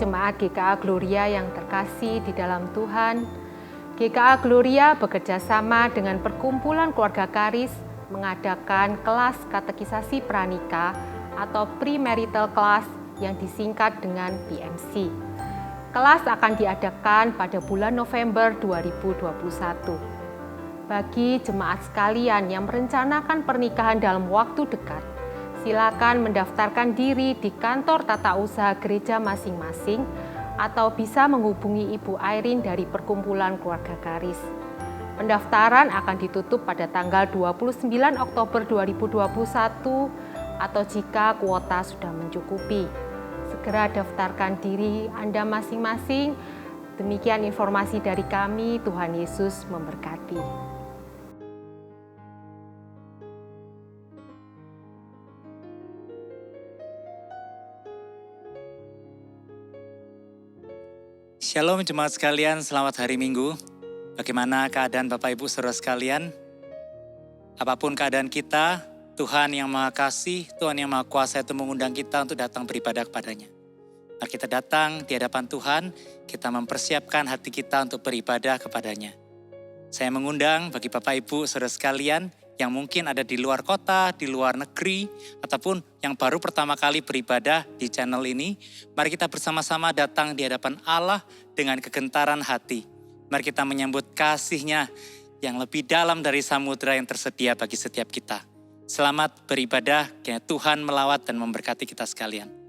jemaat GKA Gloria yang terkasih di dalam Tuhan. GKA Gloria bekerja sama dengan Perkumpulan Keluarga Karis mengadakan kelas katekisasi pranikah atau premarital class yang disingkat dengan PMC. Kelas akan diadakan pada bulan November 2021. Bagi jemaat sekalian yang merencanakan pernikahan dalam waktu dekat, silakan mendaftarkan diri di kantor tata usaha gereja masing-masing atau bisa menghubungi Ibu Airin dari Perkumpulan Keluarga Karis. Pendaftaran akan ditutup pada tanggal 29 Oktober 2021 atau jika kuota sudah mencukupi. Segera daftarkan diri Anda masing-masing. Demikian informasi dari kami. Tuhan Yesus memberkati. Shalom jemaat sekalian, selamat hari Minggu. Bagaimana keadaan Bapak Ibu Saudara sekalian? Apapun keadaan kita, Tuhan yang Maha Kasih, Tuhan yang Maha Kuasa itu mengundang kita untuk datang beribadah kepadanya. Mari kita datang di hadapan Tuhan, kita mempersiapkan hati kita untuk beribadah kepadanya. Saya mengundang bagi Bapak Ibu Saudara sekalian yang mungkin ada di luar kota, di luar negeri, ataupun yang baru pertama kali beribadah di channel ini, mari kita bersama-sama datang di hadapan Allah dengan kegentaran hati. Mari kita menyambut kasih-Nya yang lebih dalam dari samudera yang tersedia bagi setiap kita. Selamat beribadah, kiranya Tuhan melawat dan memberkati kita sekalian.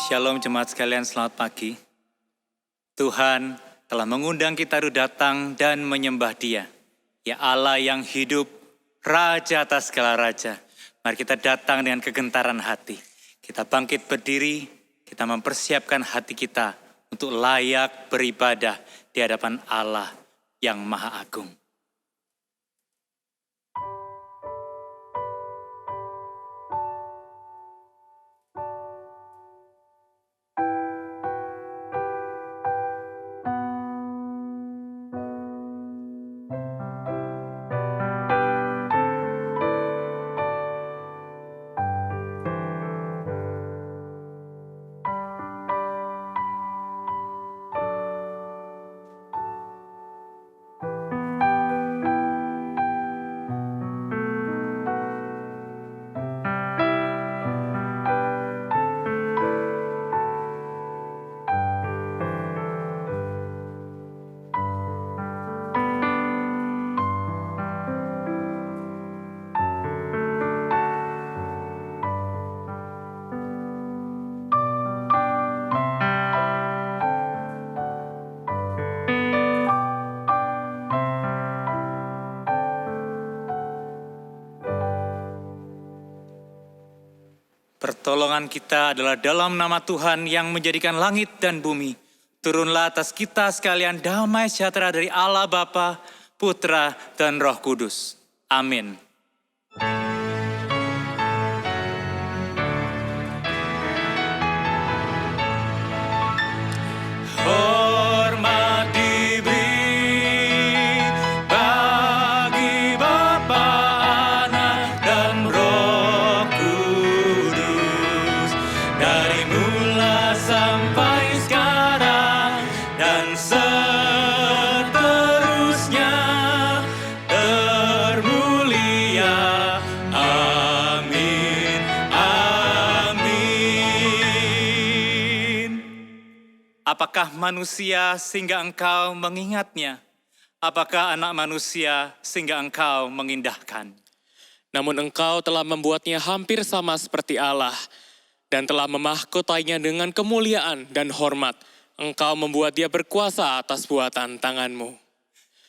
Shalom jemaat sekalian, selamat pagi. Tuhan telah mengundang kita untuk datang dan menyembah Dia. Ya Allah yang hidup, Raja atas segala raja. Mari kita datang dengan kegentaran hati. Kita bangkit berdiri, kita mempersiapkan hati kita untuk layak beribadah di hadapan Allah yang Maha Agung. Pertolongan kita adalah dalam nama Tuhan yang menjadikan langit dan bumi. Turunlah atas kita sekalian damai sejahtera dari Allah Bapa, Putra, dan Roh Kudus. Amin. Hormat diberi bagi Bapa, Anak, dan Roh Kudus, dari mula sampai sekarang dan seterusnya, termulia. Amin, amin. Apakah manusia sehingga engkau mengingatnya? Apakah anak manusia sehingga engkau mengindahkan? Namun engkau telah membuatnya hampir sama seperti Allah dan telah memahkotainya dengan kemuliaan dan hormat. Engkau membuat dia berkuasa atas buatan tanganmu.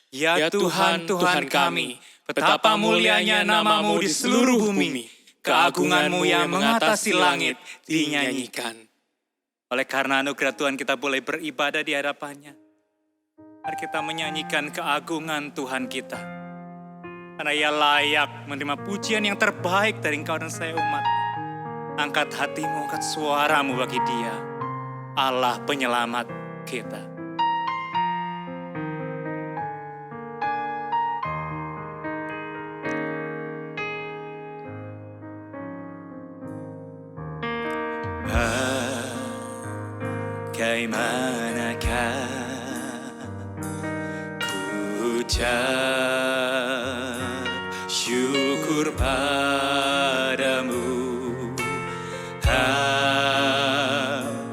Ya Tuhan, Tuhan kami, betapa mulianya namamu di seluruh bumi. Keagunganmu yang mengatasi langit dinyanyikan. Oleh karena anugerah Tuhan kita boleh beribadah di hadapannya. Mari kita menyanyikan keagungan Tuhan kita. Karena ia layak menerima pujian yang terbaik dari engkau dan saya umat. Angkat hatimu, angkat suaramu bagi dia. Allah penyelamat kita. Bagaimanakah ku ucap syukur padamu.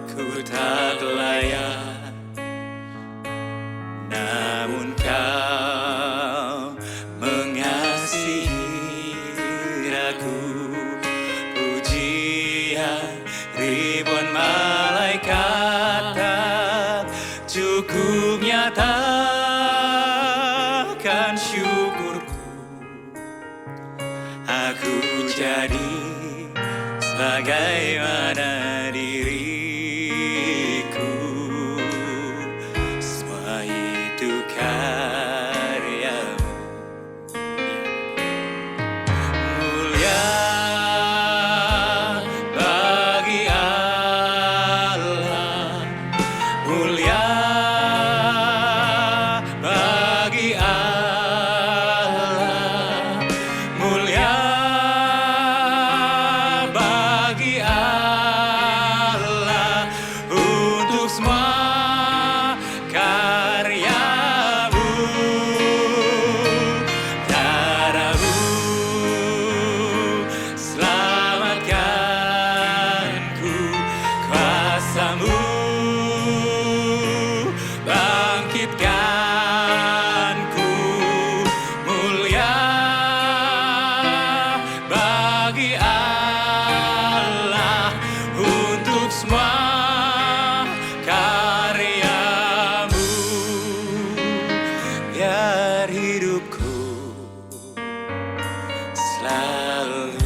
Aku tak layak, namun kau mengasihi aku. Pujian ribuan malaikat tak cukup nyatakan syukurku. Aku jadi sebagaimana diriku. Semua itu karyamu. Mulia bagi Allah, mulia bagi Allah, mulia bagi Allah untuk semua karyamu. Darahmu selamatkanku, kuasamu bangkitkanku. Mulia bagi Allah untuk semua karyamu. Biar hidupku selalu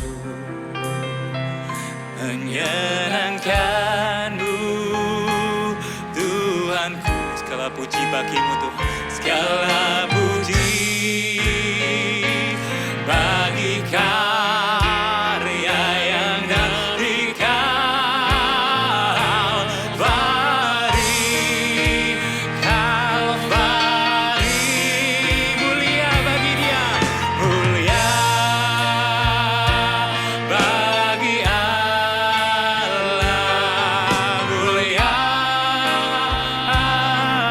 menyenangkanmu, Tuhanku. Segala puji bagimu Tuhan, segala puji bagi karya yang dari Kalvari, Kalvari. Mulia bagi dia, mulia bagi Allah, mulia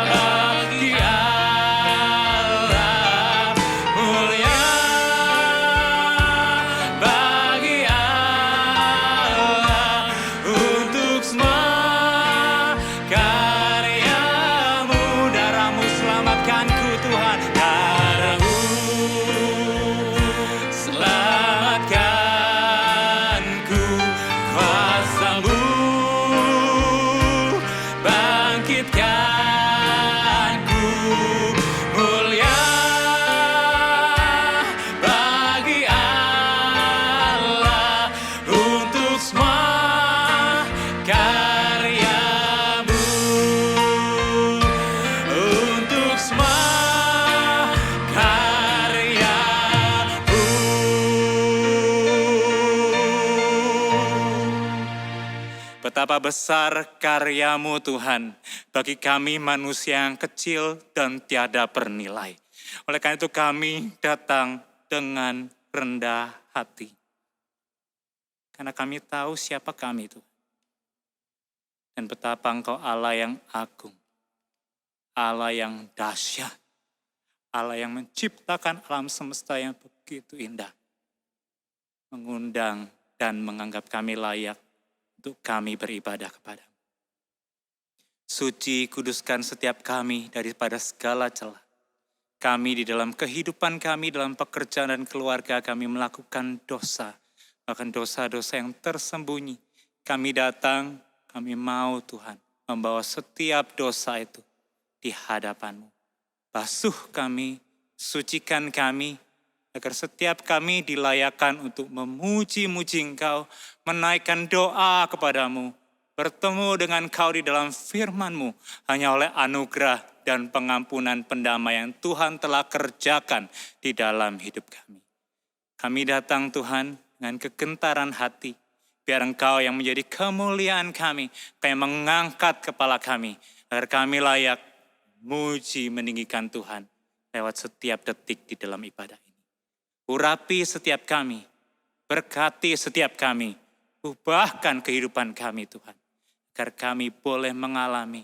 bagi Allah. besar karya-Mu Tuhan bagi kami manusia yang kecil dan tiada bernilai. Oleh karena itu kami datang dengan rendah hati. Karena kami tahu siapa kami itu. Dan betapa Engkau Allah yang agung. Allah yang dahsyat. Allah yang menciptakan alam semesta yang begitu indah. Mengundang dan menganggap kami layak untuk kami beribadah kepada-Mu. Suci, kuduskan setiap kami daripada segala celah. Kami di dalam kehidupan kami, dalam pekerjaan dan keluarga kami melakukan dosa. Bahkan dosa-dosa yang tersembunyi. Kami datang, kami mau Tuhan membawa setiap dosa itu di hadapan-Mu. Basuh kami, sucikan kami, agar setiap kami dilayakkan untuk memuji-muji Engkau, menaikkan doa kepada-Mu, bertemu dengan Kau di dalam firman-Mu, hanya oleh anugerah dan pengampunan pendamaian Tuhan telah kerjakan di dalam hidup kami. Kami datang Tuhan dengan kegentaran hati, biar Engkau yang menjadi kemuliaan kami, Kau yang mengangkat kepala kami, agar kami layak muji meninggikan Tuhan lewat setiap detik di dalam ibadah ini. Urapi setiap kami, berkati setiap kami, ubahkan kehidupan kami Tuhan, agar kami boleh mengalami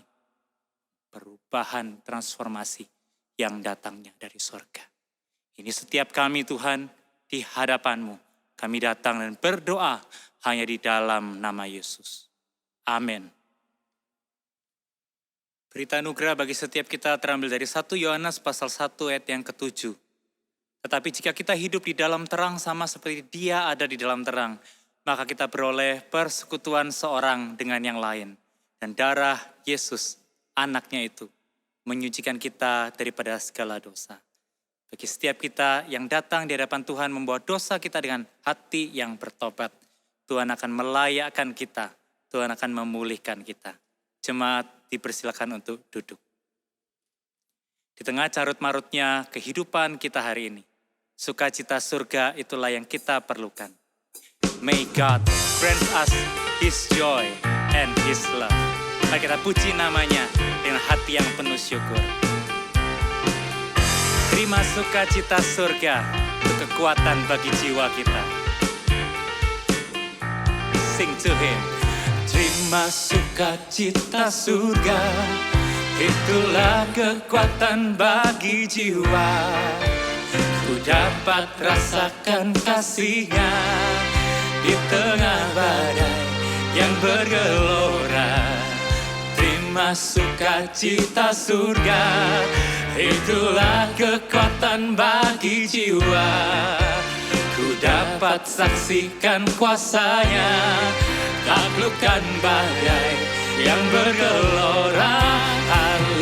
perubahan transformasi yang datangnya dari surga. Ini setiap kami Tuhan di hadapan-Mu, kami datang dan berdoa hanya di dalam nama Yesus. Amin. Berita anugerah bagi setiap kita terambil dari 1 Yohanes pasal 1 ayat yang ke-7. Tetapi jika kita hidup di dalam terang sama seperti Dia ada di dalam terang, maka kita beroleh persekutuan seorang dengan yang lain. Dan darah Yesus, anaknya itu, menyucikan kita daripada segala dosa. Bagi setiap kita yang datang di hadapan Tuhan membawa dosa kita dengan hati yang bertobat, Tuhan akan melayakkan kita, Tuhan akan memulihkan kita. Jemaat dipersilakan untuk duduk. Di tengah carut-marutnya kehidupan kita hari ini, sukacita surga itulah yang kita perlukan. May God grant us His joy and His love. Mari kita puji namanya dengan hati yang penuh syukur. Terima sukacita surga untuk kekuatan bagi jiwa kita. Sing to Him. Terima sukacita surga, itulah kekuatan bagi jiwa. Ku dapat rasakan kasih-Nya di tengah badai yang bergelora. Terima sukacita surga, itulah kekuatan bagi jiwa. Ku dapat saksikan kuasa-Nya, taklukkan badai yang bergelora. Haleluya,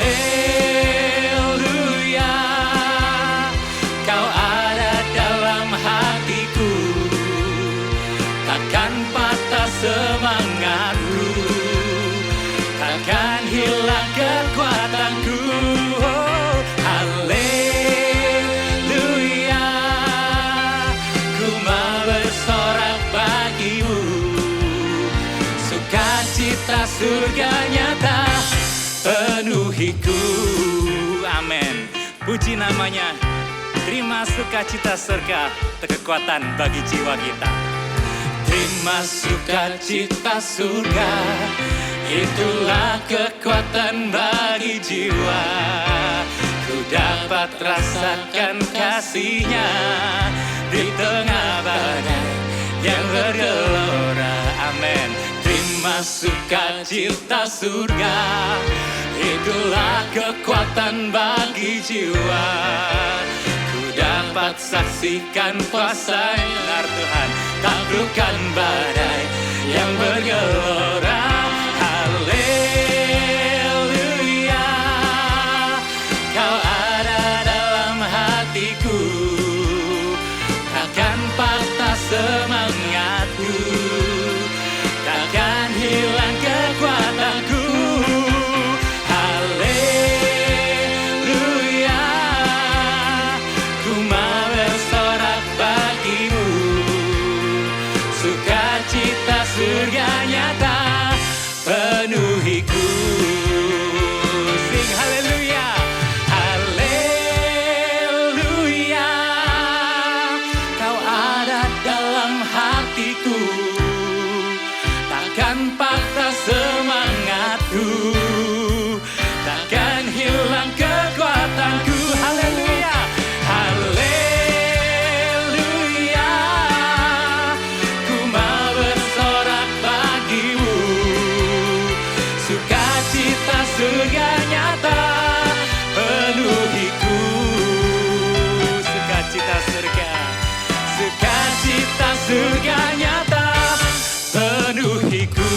Kau ada dalam hatiku, takkan patah semangatku, takkan hilang kekuatanku. Oh, haleluya, ku mau bersorak bagimu, sukacita surga nyata penuhiku. Amin. Puji namanya. Terima sukacita surga, kekuatan bagi jiwa kita. Terima sukacita surga, itulah kekuatan bagi jiwa. Ku dapat rasakan kasih-Nya di tengah badai yang bergelora. Amin. Terima sukacita surga, itulah kekuatan bagi jiwa. Ku dapat saksikan kuasa-Nya Tuhan, taklukkan badai yang bergelora. Haleluya, Kau ada dalam hatiku, takkan patah semangatku, takkan hilang kekuatanku. Haleluya, ku mau bersorak bagimu, sukacita surga nyata penuhiku. Sing haleluya, haleluya. Kau ada dalam hatiku, takkan patah semangatku, takkan hilang kekuatanku. Haleluya, haleluya. Ku mau bersorak bagimu, sukacita surga nyata penuhiku. Sukacita surga, sukacita surga nyata penuhiku.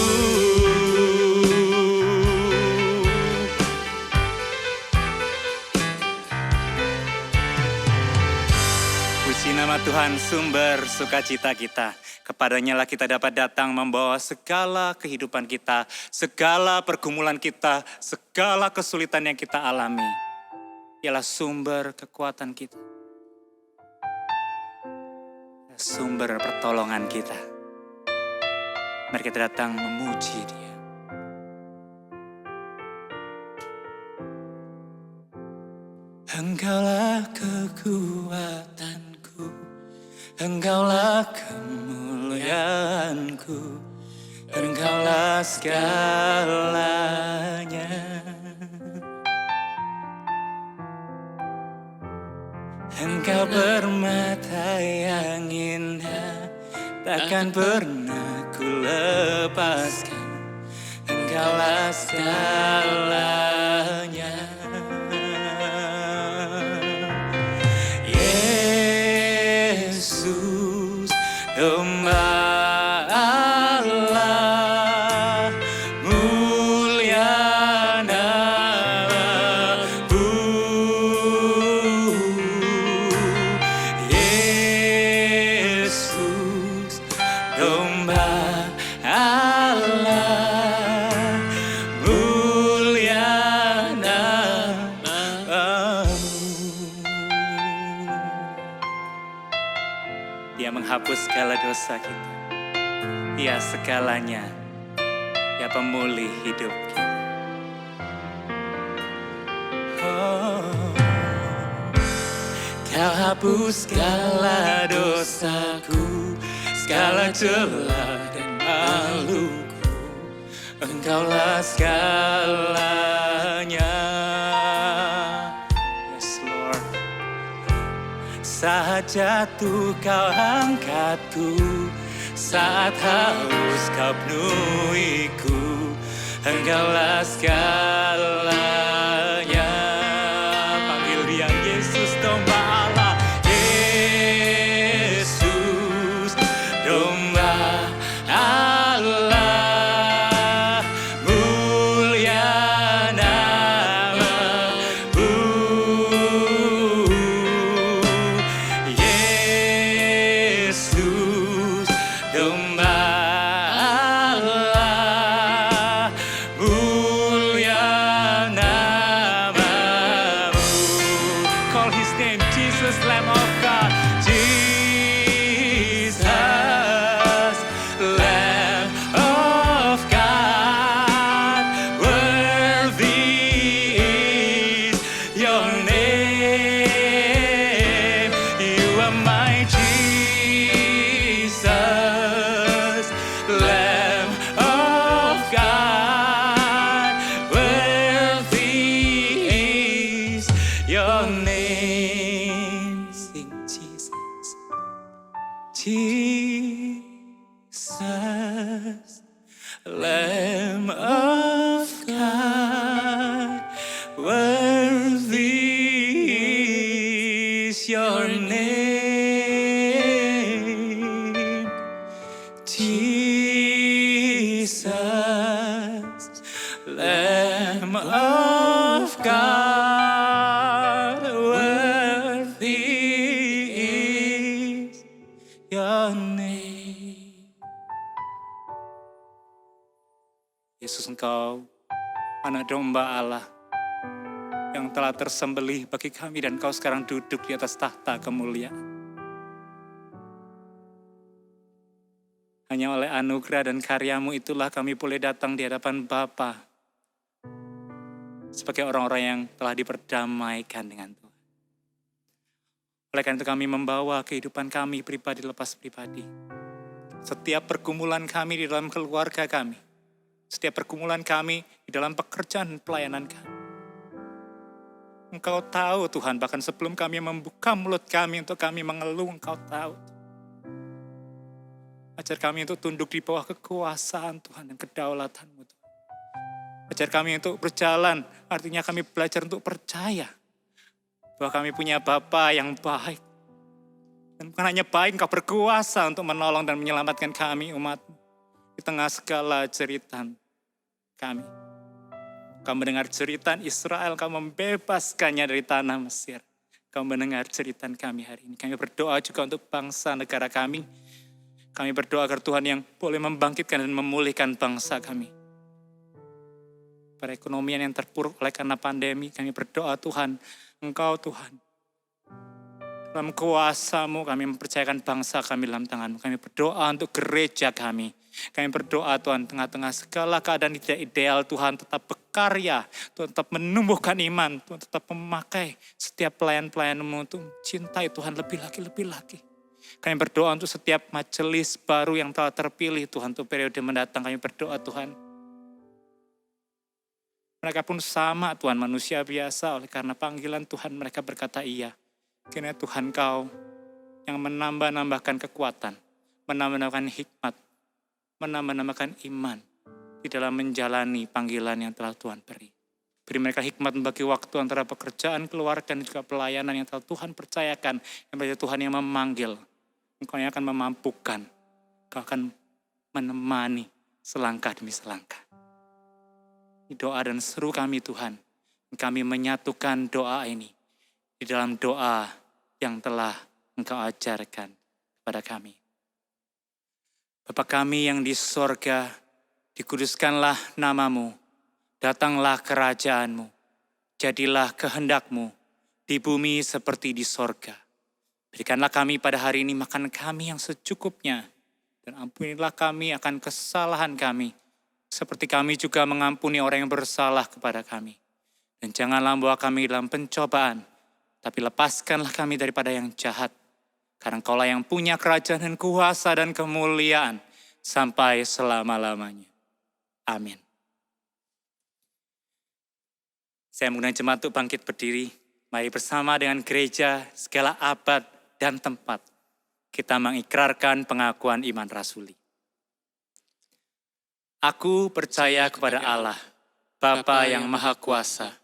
Puji nama Tuhan, sumber sukacita kita. Kepadanya lah kita dapat datang membawa segala kehidupan kita, segala pergumulan kita, segala kesulitan yang kita alami. Ialah sumber kekuatan kita, sumber pertolongan kita. Mari kita datang memuji Dia. Engkaulah kekuatanku, Engkaulah kemuliaanku, Engkaulah segalanya. Engkau permata yang indah, takkan pernah ku lepaskan. Engkaulah segalanya. Yesus, domba Allah, mulia namamu. Yesus, domba Allah, mulia namamu. Dia menghapus segala dosa kita. Dia segalanya. Dia pemulih hidup kita. Oh, Kau hapus segala dosaku, segala celah dan maluku. Engkaulah segalanya. Yes Lord. Saat jatuh kau angkatku, saat haus kau penuhiku. Engkaulah segalanya. Panggil Dia, Yesus domba Allah. Yesus domba Allah, mulia namamu. Yesus domba Allah, mulia namamu. Call His name, Jesus, Lamb of God. Jesus, Lamb of God, worthy is your name. You are my Jesus, Lamb of God, worthy is your name. Sing Jesus, Jesus, Lamb of God, worthy is your name. Jesus, Lamb of God, worthy is your name. Yesus, Engkau anak domba Allah yang telah tersembelih bagi kami, dan Kau sekarang duduk di atas tahta kemuliaan. Hanya oleh anugerah dan karya-Mu itulah kami boleh datang di hadapan Bapa sebagai orang-orang yang telah diperdamaikan dengan Tuhan. Oleh karena itu kami membawa kehidupan kami pribadi lepas pribadi. Setiap pergumulan kami di dalam keluarga kami, setiap pergumulan kami di dalam pekerjaan pelayanan kami. Engkau tahu Tuhan, bahkan sebelum kami membuka mulut kami untuk kami mengeluh, Engkau tahu. Ajar kami untuk tunduk di bawah kekuasaan Tuhan dan kedaulatan-Mu Tuhan. Ajar kami untuk berjalan, artinya kami belajar untuk percaya bahwa kami punya Bapa yang baik. Dan bukan hanya baik, Engkau berkuasa untuk menolong dan menyelamatkan kami umat-Mu di tengah segala jeritan kami. Kau mendengar jeritan Israel, Kau membebaskannya dari tanah Mesir. Kau mendengar jeritan kami hari ini. Kami berdoa juga untuk bangsa negara kami. Kami berdoa agar Tuhan yang boleh membangkitkan dan memulihkan bangsa kami. Perekonomian yang terpuruk oleh karena pandemi, kami berdoa Tuhan, Engkau Tuhan. Dalam kuasa-Mu kami mempercayakan bangsa kami dalam tangan-Mu. Kami berdoa untuk gereja kami. Kami berdoa Tuhan, tengah-tengah segala keadaan tidak ideal, Tuhan tetap berkarya, Tuhan tetap menumbuhkan iman, Tuhan tetap memakai setiap pelayan-pelayan-Mu untuk cintai Tuhan lebih lagi. Kami berdoa untuk setiap majelis baru yang telah terpilih Tuhan untuk periode mendatang. Kami berdoa Tuhan. Mereka pun sama Tuhan, manusia biasa, oleh karena panggilan Tuhan mereka berkata iya. Kiranya Tuhan Kau yang menambahkan kekuatan, menambahkan hikmat, menambahkan iman di dalam menjalani panggilan yang telah Tuhan beri. Beri mereka hikmat membagi waktu antara pekerjaan, keluarga, dan juga pelayanan yang telah Tuhan percayakan. Yang berarti Tuhan yang memanggil. Engkau yang akan memampukan. Engkau akan menemani selangkah demi selangkah. Ini doa dan seru kami Tuhan. Kami menyatukan doa ini di dalam doa yang telah Engkau ajarkan kepada kami. Bapa kami yang di sorga, dikuduskanlah nama-Mu, datanglah kerajaan-Mu, jadilah kehendak-Mu di bumi seperti di sorga. Berikanlah kami pada hari ini makan kami yang secukupnya, dan ampunilah kami akan kesalahan kami, seperti kami juga mengampuni orang yang bersalah kepada kami. Dan janganlah membawa kami dalam pencobaan, tapi lepaskanlah kami daripada yang jahat. Karena Engkaulah yang punya kerajaan dan kuasa dan kemuliaan sampai selama-lamanya. Amin. Saya mengundang jemaat untuk bangkit berdiri. Mari bersama dengan gereja segala abad dan tempat kita mengikrarkan pengakuan iman rasuli. Aku percaya kepada Allah, Bapa yang Maha Kuasa,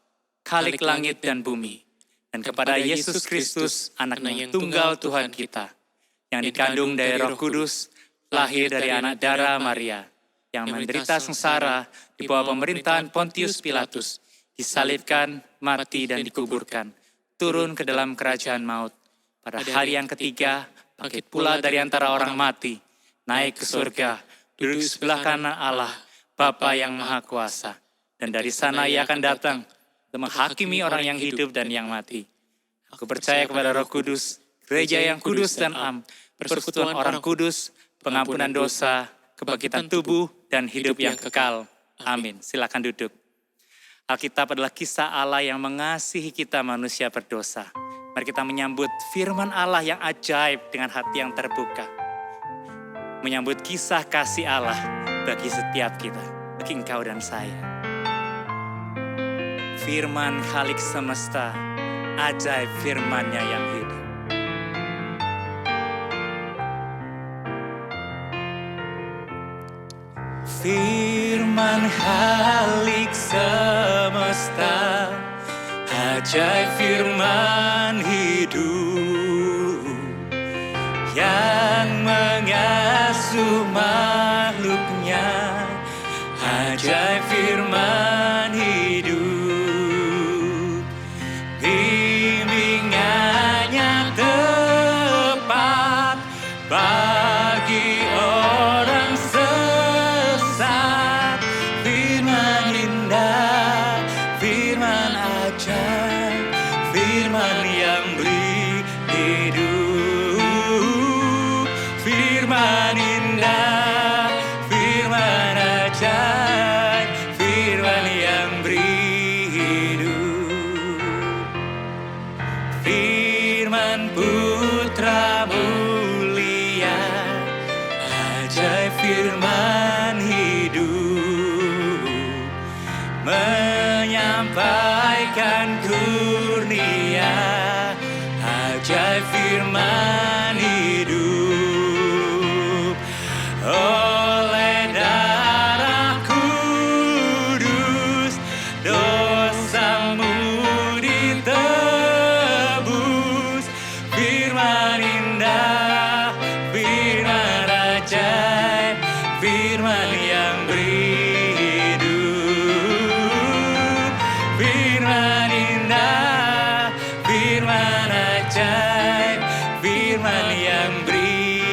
Khalik langit dan bumi, dan kepada Yesus Kristus, Anak-Nya yang tunggal Tuhan kita, yang dikandung dari Roh Kudus, lahir dari anak darah Maria, yang menderita sengsara di bawah pemerintahan Pontius Pilatus, disalibkan, mati dan dikuburkan, turun ke dalam kerajaan maut. Pada hari yang ketiga, bangkit pula dari antara orang mati, naik ke surga, duduk sebelah kanan Allah, Bapa yang Maha Kuasa. Dan dari sana Ia akan datang untuk menghakimi orang yang hidup dan yang mati. Aku percaya kepada Roh Kudus, gereja yang kudus dan am, persekutuan orang kudus, pengampunan dosa, kebangkitan tubuh, dan hidup yang kekal. Amin. Silakan duduk. Alkitab adalah kisah Allah yang mengasihi kita manusia berdosa. Mari kita menyambut firman Allah yang ajaib dengan hati yang terbuka. Menyambut kisah kasih Allah bagi setiap kita, bagi engkau dan saya. Firman Khalik semesta, ajaib firman-Nya yang hidup. Firman Khalik semesta, ajaib firman hidup yang mengasuh makhluknya, ajaib firman hidup. Bimbingannya tepat bagi orang sesat, firman indah, firman ajaib, firman yang beri hidup, firman indah, menyampaikan kurnia ajaib firman hidup. Oleh darah kudus dosamu ditebus. Firman indah, firman ajaib, firman yang beri hidup. Firman indah, firman ajaib, firman yang beri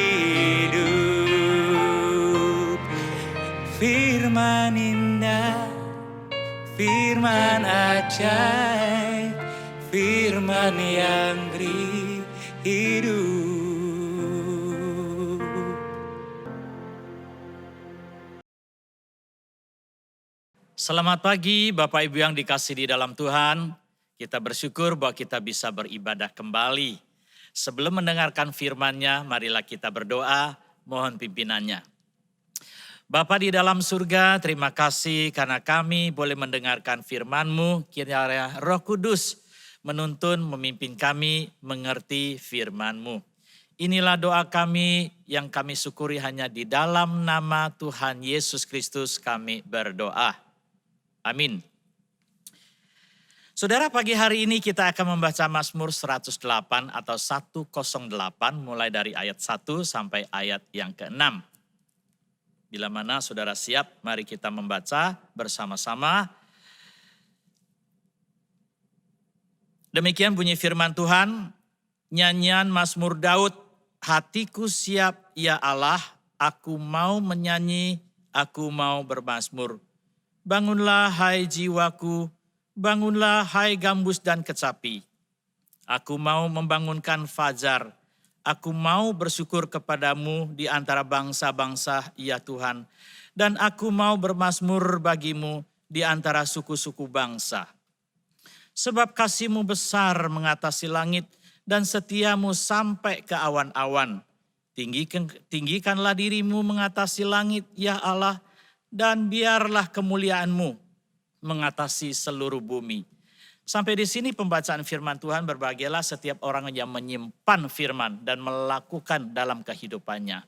hidup. Firman indah, firman ajaib, firman yang beri hidup. Selamat pagi Bapak Ibu yang dikasihi di dalam Tuhan. Kita bersyukur bahwa kita bisa beribadah kembali. Sebelum mendengarkan firman-Nya, marilah kita berdoa, mohon pimpinannya. Bapa di dalam surga, terima kasih karena kami boleh mendengarkan firman-Mu. Kiranya Roh Kudus menuntun, memimpin kami mengerti firman-Mu. Inilah doa kami yang kami syukuri hanya di dalam nama Tuhan Yesus Kristus kami berdoa. Amin. Saudara, pagi hari ini kita akan membaca Mazmur 108 atau 108 mulai dari ayat 1 sampai ayat yang ke-6. Bila mana saudara siap, mari kita membaca bersama-sama. Demikian bunyi firman Tuhan, nyanyian Mazmur Daud, hatiku siap ya Allah, aku mau menyanyi, aku mau bermazmur. Bangunlah hai jiwaku, bangunlah hai gambus dan kecapi. Aku mau membangunkan fajar, aku mau bersyukur kepadamu di antara bangsa-bangsa ya Tuhan. Dan aku mau bermazmur bagimu di antara suku-suku bangsa. Sebab kasih-Mu besar mengatasi langit dan setia-Mu sampai ke awan-awan. Tinggikanlah diri-Mu mengatasi langit ya Allah, dan biarlah kemuliaan-Mu mengatasi seluruh bumi. Sampai di sini pembacaan firman Tuhan. Berbahagialah setiap orang yang menyimpan firman dan melakukan dalam kehidupannya.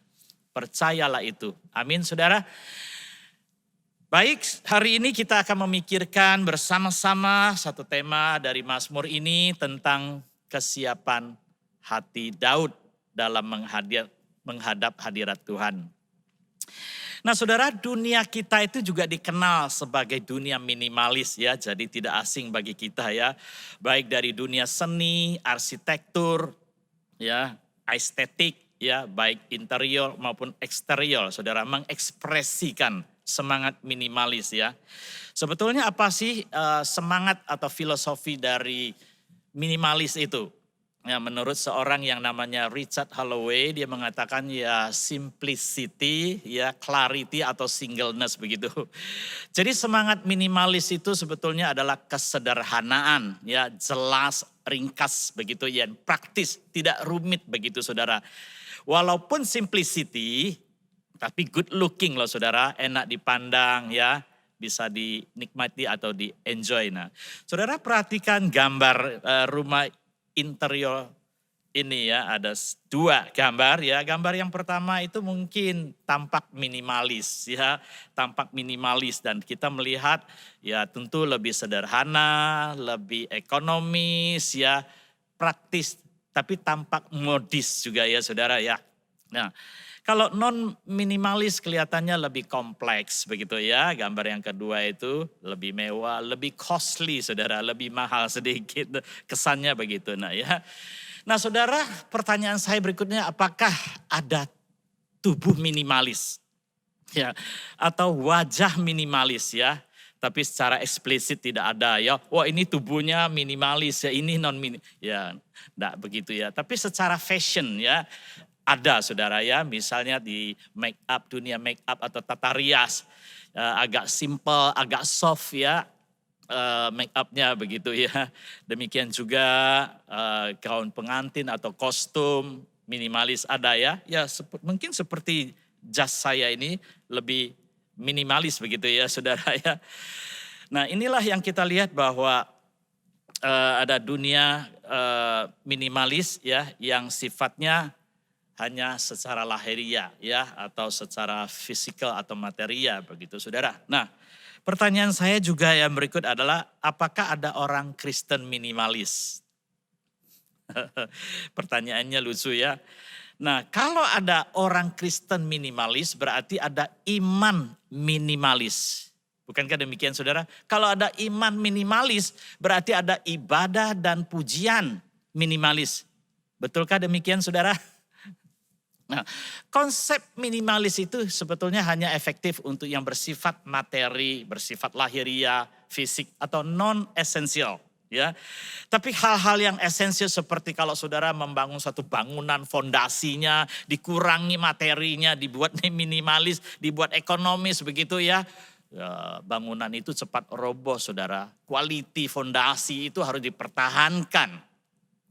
Percayalah itu. Amin saudara. Baik, hari ini kita akan memikirkan bersama-sama satu tema dari Mazmur ini tentang kesiapan hati Daud dalam menghadap hadirat Tuhan. Nah saudara, dunia kita itu juga dikenal sebagai dunia minimalis ya. Jadi tidak asing bagi kita ya. Baik dari dunia seni, arsitektur, ya, estetik, ya, baik interior maupun eksterior. Saudara mengekspresikan semangat minimalis ya. Sebetulnya apa sih semangat atau filosofi dari minimalis itu? Ya, menurut seorang yang namanya Richard Holloway, dia mengatakan ya simplicity, ya clarity atau singleness begitu. Jadi semangat minimalis itu sebetulnya adalah kesederhanaan, ya jelas, ringkas begitu, ya praktis, tidak rumit begitu saudara. Walaupun simplicity, tapi good looking loh saudara, enak dipandang ya. Bisa dinikmati atau di enjoy. Nah, saudara perhatikan gambar rumah interior ini ya, ada dua gambar ya. Gambar yang pertama itu mungkin tampak minimalis ya, tampak minimalis dan kita melihat ya tentu lebih sederhana, lebih ekonomis ya, praktis tapi tampak modis juga ya saudara ya. Nah, kalau non minimalis kelihatannya lebih kompleks begitu ya. Gambar yang kedua itu lebih mewah, lebih costly saudara, lebih mahal sedikit kesannya begitu. Nah ya. Nah saudara, pertanyaan saya berikutnya, apakah ada tubuh minimalis? Ya, atau wajah minimalis ya. Tapi secara eksplisit tidak ada ya. Wah ini tubuhnya minimalis ya, ini non mini. Ya, enggak begitu ya. Tapi secara fashion ya. Ada saudara ya, misalnya di make up, dunia make up atau tata rias. Agak simple, agak soft ya make upnya begitu ya. Demikian juga gaun pengantin atau kostum minimalis ada ya. Ya mungkin seperti jas saya ini lebih minimalis begitu ya saudara ya. Nah, inilah yang kita lihat bahwa ada dunia minimalis ya yang sifatnya hanya secara lahiriah ya atau secara fisikal atau materia begitu Saudara. Nah, pertanyaan saya juga yang berikut adalah apakah ada orang Kristen minimalis? Pertanyaannya lucu ya. Nah, kalau ada orang Kristen minimalis berarti ada iman minimalis. Bukankah demikian Saudara? Kalau ada iman minimalis berarti ada ibadah dan pujian minimalis. Betulkah demikian Saudara? Nah, konsep minimalis itu sebetulnya hanya efektif untuk yang bersifat materi, bersifat lahiriah, fisik atau non esensial. Ya, tapi hal-hal yang esensial seperti kalau saudara membangun suatu bangunan, fondasinya dikurangi materinya, dibuat minimalis, dibuat ekonomis begitu ya. Bangunan itu cepat roboh saudara. Quality fondasi itu harus dipertahankan.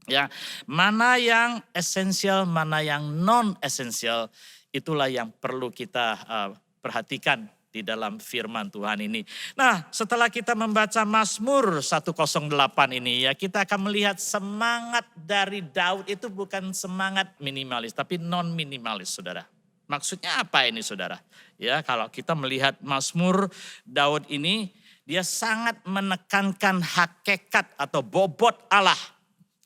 Ya, mana yang esensial, mana yang non esensial, itulah yang perlu kita perhatikan di dalam firman Tuhan ini. Nah, setelah kita membaca Mazmur 108 ini ya, kita akan melihat semangat dari Daud itu bukan semangat minimalis, tapi non minimalis Saudara. Maksudnya apa ini Saudara? Ya, kalau kita melihat Mazmur Daud ini, dia sangat menekankan hakikat atau bobot Allah,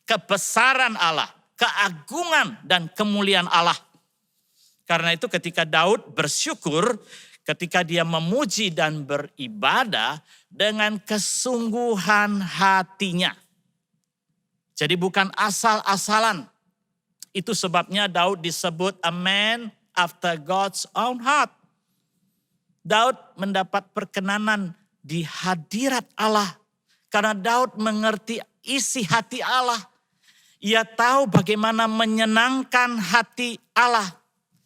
kebesaran Allah, keagungan dan kemuliaan Allah. Karena itu ketika Daud bersyukur, ketika dia memuji dan beribadah dengan kesungguhan hatinya. Jadi bukan asal-asalan. Itu sebabnya Daud disebut a man after God's own heart. Daud mendapat perkenanan di hadirat Allah. Karena Daud mengerti isi hati Allah. Ia tahu bagaimana menyenangkan hati Allah.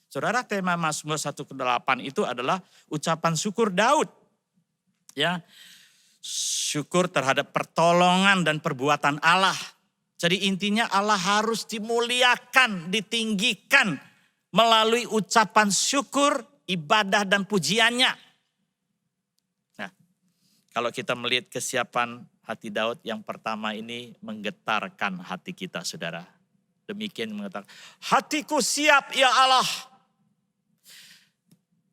Saudara, tema Mazmur 108 itu adalah ucapan syukur Daud. Ya, syukur terhadap pertolongan dan perbuatan Allah. Jadi intinya Allah harus dimuliakan, ditinggikan melalui ucapan syukur, ibadah dan pujiannya. Nah, kalau kita melihat kesiapan hati Daud yang pertama ini menggetarkan hati kita saudara. Demikian mengatakan, hatiku siap ya Allah.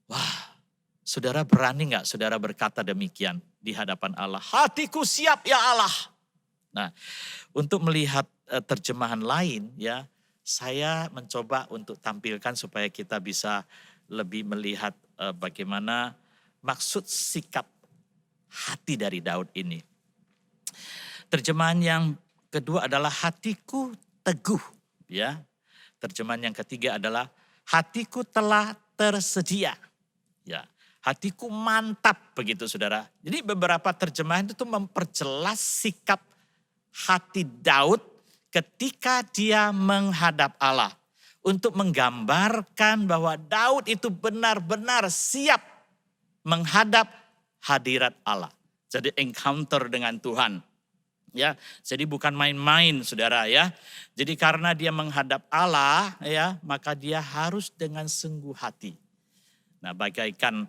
Wah, saudara berani gak saudara berkata demikian di hadapan Allah? Hatiku siap ya Allah. Nah, untuk melihat terjemahan lain ya, saya mencoba untuk tampilkan supaya kita bisa lebih melihat bagaimana maksud sikap hati dari Daud ini. Terjemahan yang kedua adalah hatiku teguh ya. Terjemahan yang ketiga adalah hatiku telah tersedia. Ya, hatiku mantap begitu saudara. Jadi beberapa terjemahan itu memperjelas sikap hati Daud ketika dia menghadap Allah. Untuk menggambarkan bahwa Daud itu benar-benar siap menghadap hadirat Allah. Jadi encounter dengan Tuhan. Ya, jadi bukan main-main saudara ya. Jadi karena dia menghadap Allah ya, maka dia harus dengan sungguh hati. Nah, bagaikan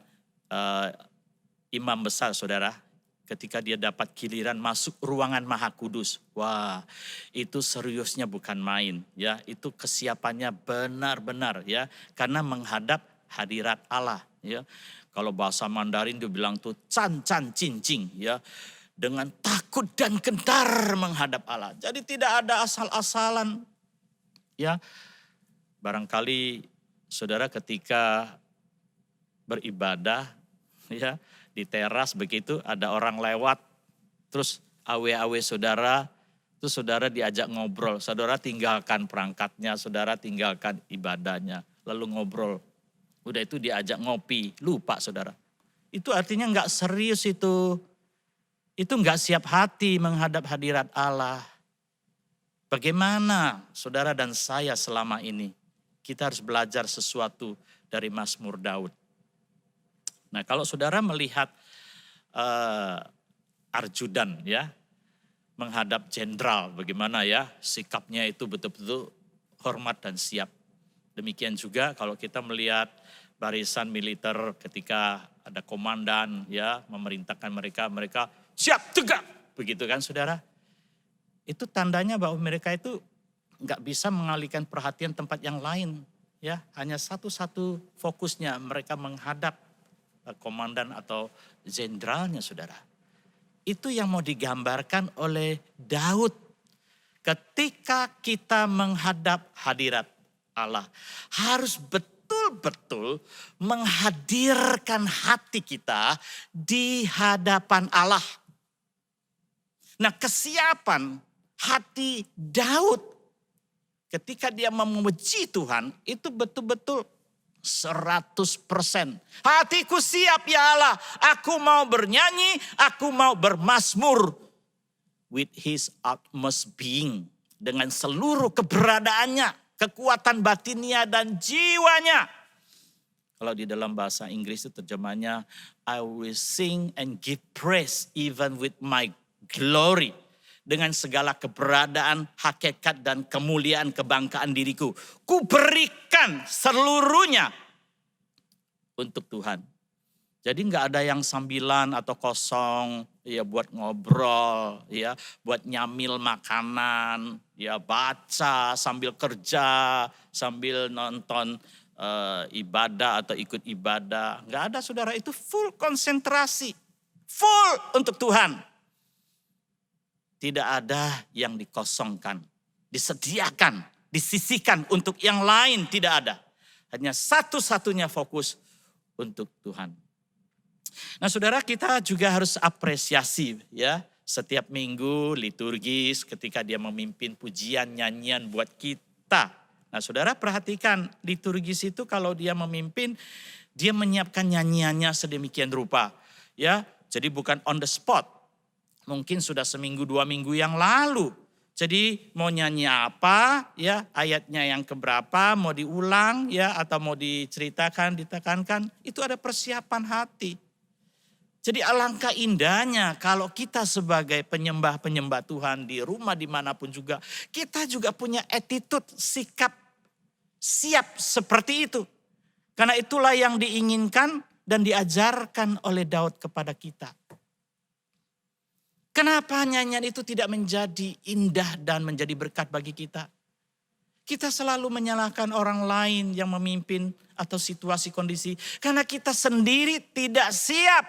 imam besar saudara, ketika dia dapat giliran masuk ruangan Maha Kudus. Wah, itu seriusnya bukan main ya, itu kesiapannya benar-benar ya, karena menghadap hadirat Allah ya. Kalau bahasa Mandarin dia bilang tuh can can cincing ya, dengan takut dan gentar menghadap Allah. Jadi tidak ada asal-asalan ya. Barangkali saudara ketika beribadah ya di teras begitu ada orang lewat terus awe-awe saudara, terus saudara diajak ngobrol, saudara tinggalkan perangkatnya, saudara tinggalkan ibadahnya lalu ngobrol, udah itu diajak ngopi, lupa saudara, itu artinya nggak serius, itu nggak siap hati menghadap hadirat Allah. Bagaimana saudara dan saya selama ini kita harus belajar sesuatu dari Mazmur Daud. Nah, kalau saudara melihat Arjudan ya, menghadap jenderal bagaimana ya, sikapnya itu betul-betul hormat dan siap. Demikian juga kalau kita melihat barisan militer ketika ada komandan ya memerintahkan mereka siap tegak. Begitu kan saudara? Itu tandanya bahwa mereka itu nggak bisa mengalihkan perhatian tempat yang lain. Ya, hanya satu-satu fokusnya mereka menghadap komandan atau jenderalnya saudara. Itu yang mau digambarkan oleh Daud. Ketika kita menghadap hadirat Allah, harus betul-betul menghadirkan hati kita di hadapan Allah. Nah, kesiapan hati Daud ketika dia memuji Tuhan itu betul-betul 100%. Hatiku siap ya Allah, aku mau bernyanyi, aku mau bermazmur with his utmost being, dengan seluruh keberadaannya, kekuatan batinnya dan jiwanya. Kalau di dalam bahasa Inggris itu terjemahnya, I will sing and give praise even with my glory. Dengan segala keberadaan, hakikat dan kemuliaan kebanggaan diriku. Ku berikan seluruhnya untuk Tuhan. Jadi nggak ada yang sambilan atau kosong, ya buat ngobrol, ya buat nyamil makanan, ya baca sambil kerja, sambil nonton ibadah atau ikut ibadah. Nggak ada saudara, itu full konsentrasi, full untuk Tuhan. Tidak ada yang dikosongkan, disediakan, disisihkan untuk yang lain, tidak ada. Hanya satu-satunya fokus untuk Tuhan. Nah saudara, kita juga harus apresiasi ya. Setiap minggu liturgis ketika dia memimpin pujian, nyanyian buat kita. Nah saudara perhatikan, liturgis itu kalau dia memimpin, dia menyiapkan nyanyiannya sedemikian rupa. Ya, jadi bukan on the spot. Mungkin sudah seminggu 2 minggu yang lalu. Jadi mau nyanyi apa ya, ayatnya yang keberapa, mau diulang ya atau mau diceritakan, ditekankan, itu ada persiapan hati. Jadi alangkah indahnya kalau kita sebagai penyembah-penyembah Tuhan di rumah dimanapun juga, kita juga punya attitude, sikap siap seperti itu. Karena itulah yang diinginkan dan diajarkan oleh Daud kepada kita. Kenapa nyanyian itu tidak menjadi indah dan menjadi berkat bagi kita? Kita selalu menyalahkan orang lain yang memimpin atau situasi kondisi. Karena kita sendiri tidak siap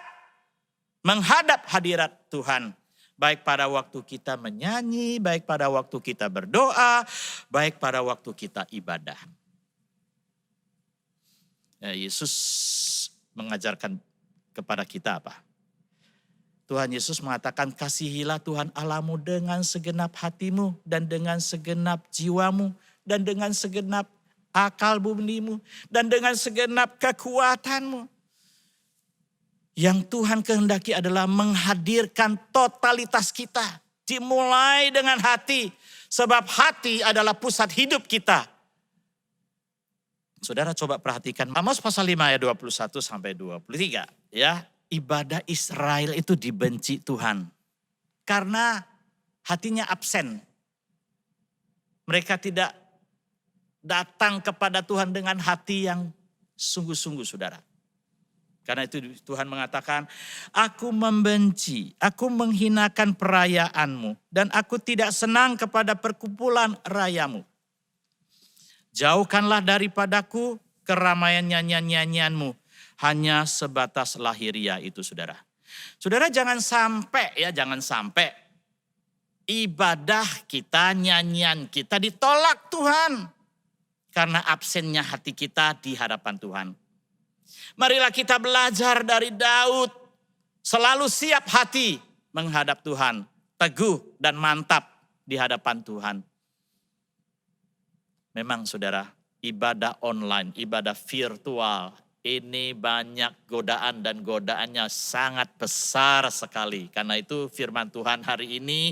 menghadap hadirat Tuhan. Baik pada waktu kita menyanyi, baik pada waktu kita berdoa, baik pada waktu kita ibadah. Ya, Yesus mengajarkan kepada kita apa? Tuhan Yesus mengatakan, kasihilah Tuhan Allahmu dengan segenap hatimu dan dengan segenap jiwamu dan dengan segenap akal budimu dan dengan segenap kekuatanmu. Yang Tuhan kehendaki adalah menghadirkan totalitas kita. Dimulai dengan hati, sebab hati adalah pusat hidup kita. Saudara coba perhatikan Amos pasal 5 ayat 21 sampai 23 ya. Ibadah Israel itu dibenci Tuhan. Karena hatinya absen. Mereka tidak datang kepada Tuhan dengan hati yang sungguh-sungguh saudara. Karena itu Tuhan mengatakan, aku membenci, aku menghinakan perayaanmu. Dan aku tidak senang kepada perkumpulan rayamu. Jauhkanlah daripadaku keramaian nyanyian-nyanyianmu. Hanya sebatas lahiriah itu saudara. Saudara jangan sampai ibadah kita, nyanyian kita ditolak Tuhan. Karena absennya hati kita di hadapan Tuhan. Marilah kita belajar dari Daud. Selalu siap hati menghadap Tuhan. Teguh dan mantap di hadapan Tuhan. Memang saudara, ibadah online, ibadah virtual, ini banyak godaan dan godaannya sangat besar sekali. Karena itu firman Tuhan hari ini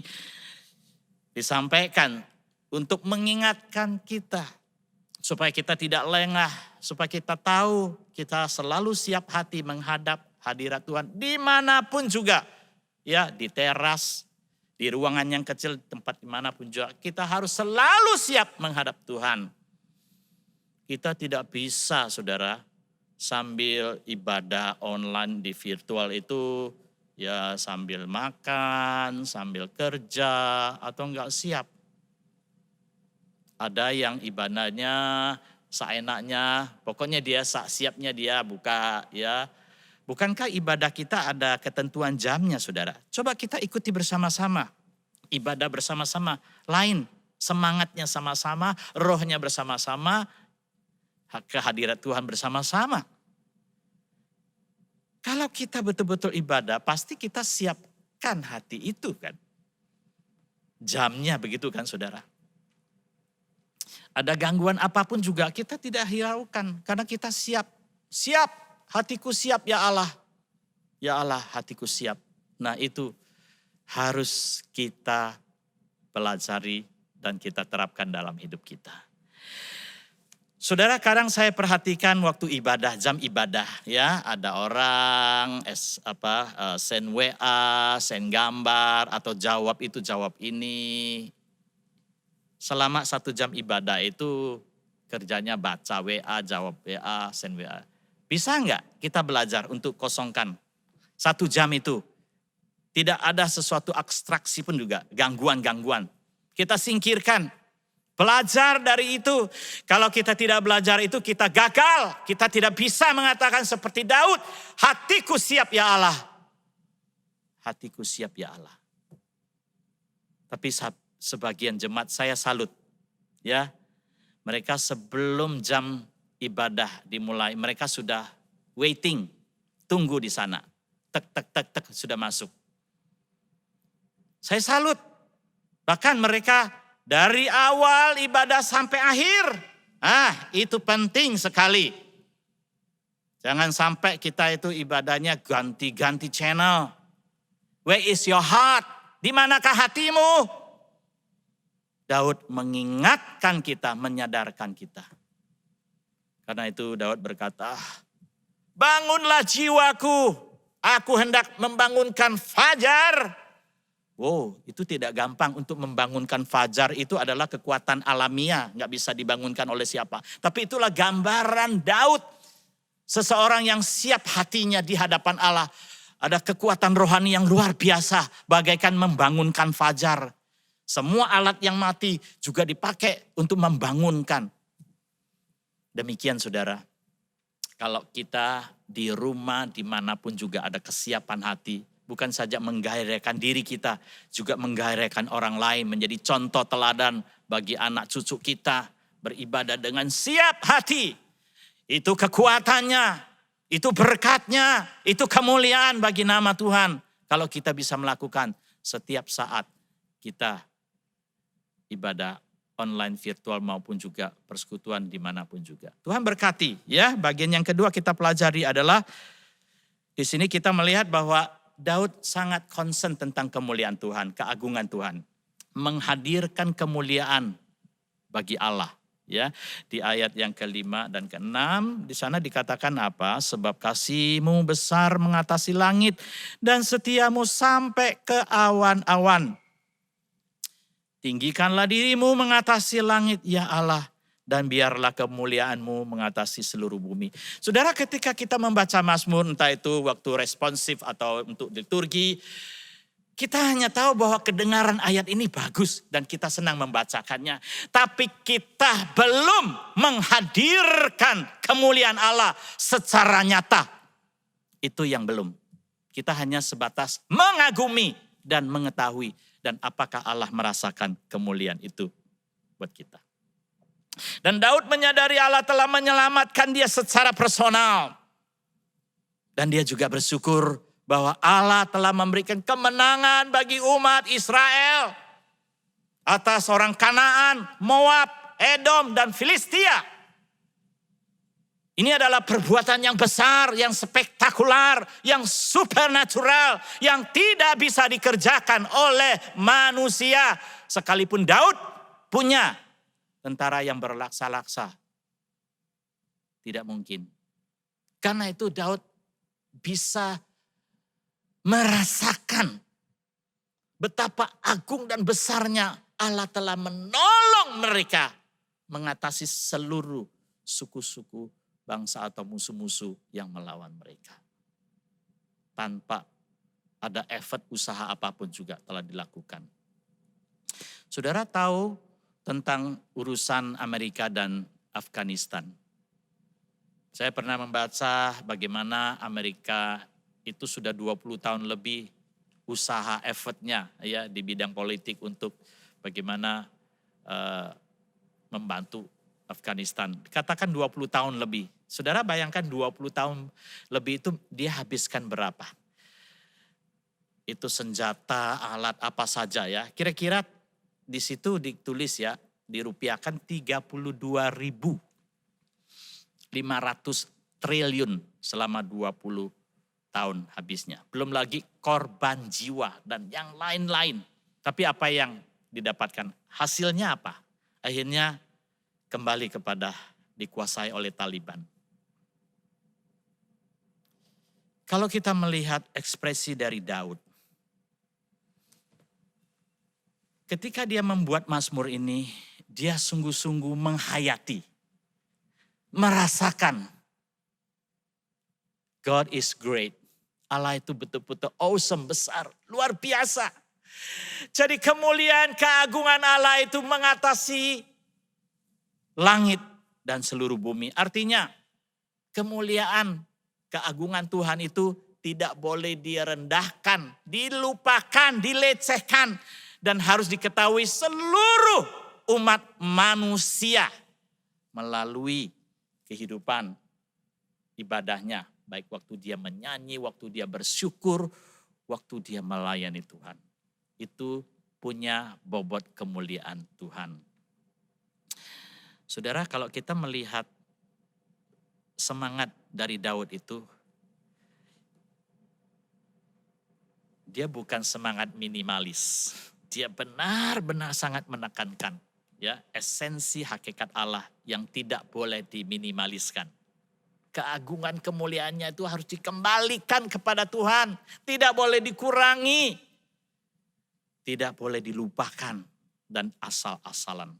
disampaikan untuk mengingatkan kita. Supaya kita tidak lengah, supaya kita tahu kita selalu siap hati menghadap hadirat Tuhan. Dimanapun juga, ya di teras, di ruangan yang kecil, tempat dimanapun juga. Kita harus selalu siap menghadap Tuhan. Kita tidak bisa saudara sambil ibadah online di virtual itu ya sambil makan, sambil kerja, atau enggak siap. Ada yang ibadahnya seenaknya, pokoknya dia siapnya dia buka ya. Bukankah ibadah kita ada ketentuan jamnya, saudara? Coba kita ikuti bersama-sama. Ibadah bersama-sama, lain. Semangatnya sama-sama, rohnya bersama-sama, kehadirat Tuhan bersama-sama. Kalau kita betul-betul ibadah, pasti kita siapkan hati itu kan. Jamnya begitu kan, saudara. Ada gangguan apapun juga kita tidak hiraukan. Karena kita siap. Siap, hatiku siap ya Allah. Ya Allah, hatiku siap. Nah itu harus kita pelajari dan kita terapkan dalam hidup kita. Saudara, kadang saya perhatikan waktu ibadah, jam ibadah ya, ada orang send WA, send gambar atau jawab itu jawab ini. Selama 1 jam ibadah itu kerjanya baca WA, jawab WA, send WA. Bisa enggak kita belajar untuk kosongkan 1 jam itu? Tidak ada sesuatu abstraksi pun juga, gangguan-gangguan. Kita singkirkan. Belajar dari itu. Kalau kita tidak belajar itu kita gagal. Kita tidak bisa mengatakan seperti Daud. Hatiku siap ya Allah. Hatiku siap ya Allah. Tapi sebagian jemaat saya salut. Ya, mereka sebelum jam ibadah dimulai. Mereka sudah waiting. Tunggu di sana. Tek, tek, tek, tek sudah masuk. Saya salut. Bahkan mereka dari awal ibadah sampai akhir. Itu penting sekali. Jangan sampai kita itu ibadahnya ganti-ganti channel. Where is your heart? Di manakah hatimu? Daud mengingatkan kita, menyadarkan kita. Karena itu Daud berkata, bangunlah jiwaku. Aku hendak membangunkan fajar. Wow, itu tidak gampang untuk membangunkan fajar. Itu adalah kekuatan alamiah, nggak bisa dibangunkan oleh siapa. Tapi itulah gambaran Daud. Seseorang yang siap hatinya di hadapan Allah. Ada kekuatan rohani yang luar biasa, bagaikan membangunkan fajar. Semua alat yang mati juga dipakai untuk membangunkan. Demikian saudara, kalau kita di rumah dimanapun juga ada kesiapan hati. Bukan saja menggairahkan diri kita, juga menggairahkan orang lain, menjadi contoh teladan bagi anak cucu kita. Beribadah dengan siap hati. Itu kekuatannya, itu berkatnya, itu kemuliaan bagi nama Tuhan. Kalau kita bisa melakukan setiap saat kita ibadah online, virtual maupun juga persekutuan dimanapun juga. Tuhan berkati ya. Bagian yang kedua kita pelajari adalah di sini kita melihat bahwa Daud sangat concern tentang kemuliaan Tuhan, keagungan Tuhan. Menghadirkan kemuliaan bagi Allah. Ya, di ayat yang ke-5 dan ke-6 di sana dikatakan apa? Sebab kasih-Mu besar mengatasi langit dan setia-Mu sampai ke awan-awan. Tinggikanlah diri-Mu mengatasi langit ya Allah. Dan biarlah kemuliaan-Mu mengatasi seluruh bumi. Saudara, ketika kita membaca Mazmur, entah itu waktu responsif atau untuk liturgi, kita hanya tahu bahwa kedengaran ayat ini bagus dan kita senang membacakannya. Tapi kita belum menghadirkan kemuliaan Allah secara nyata. Itu yang belum. Kita hanya sebatas mengagumi dan mengetahui. Dan apakah Allah merasakan kemuliaan itu buat kita. Dan Daud menyadari Allah telah menyelamatkan dia secara personal. Dan dia juga bersyukur bahwa Allah telah memberikan kemenangan bagi umat Israel. Atas orang Kanaan, Moab, Edom, dan Filistia. Ini adalah perbuatan yang besar, yang spektakuler, yang supernatural. Yang tidak bisa dikerjakan oleh manusia. Sekalipun Daud punya tentara yang berlaksa-laksa. Tidak mungkin. Karena itu Daud bisa merasakan betapa agung dan besarnya Allah telah menolong mereka mengatasi seluruh suku-suku bangsa atau musuh-musuh yang melawan mereka. Tanpa ada effort usaha apapun juga telah dilakukan. Saudara tahu tentang urusan Amerika dan Afghanistan. Saya pernah membaca bagaimana Amerika itu sudah 20 tahun lebih usaha effortnya ya di bidang politik untuk bagaimana membantu Afghanistan. Katakan 20 tahun lebih. Saudara bayangkan 20 tahun lebih itu dia habiskan berapa? Itu senjata, alat apa saja ya. Kira-kira di situ ditulis ya, dirupiahkan 32.500 triliun selama 20 tahun habisnya. Belum lagi korban jiwa dan yang lain-lain. Tapi apa yang didapatkan? Hasilnya apa? Akhirnya kembali kepada dikuasai oleh Taliban. Kalau kita melihat ekspresi dari Daud, ketika dia membuat Mazmur ini, dia sungguh-sungguh menghayati, merasakan God is great. Allah itu betul-betul awesome, besar, luar biasa. Jadi kemuliaan, keagungan Allah itu mengatasi langit dan seluruh bumi. Artinya kemuliaan, keagungan Tuhan itu tidak boleh direndahkan, dilupakan, dilecehkan. Dan harus diketahui seluruh umat manusia melalui kehidupan ibadahnya. Baik waktu dia menyanyi, waktu dia bersyukur, waktu dia melayani Tuhan. Itu punya bobot kemuliaan Tuhan. Saudara, kalau kita melihat semangat dari Daud itu, dia bukan semangat minimalis. Dia benar-benar sangat menekankan ya esensi hakikat Allah yang tidak boleh diminimaliskan. Keagungan kemuliaannya itu harus dikembalikan kepada Tuhan, tidak boleh dikurangi, tidak boleh dilupakan dan asal-asalan.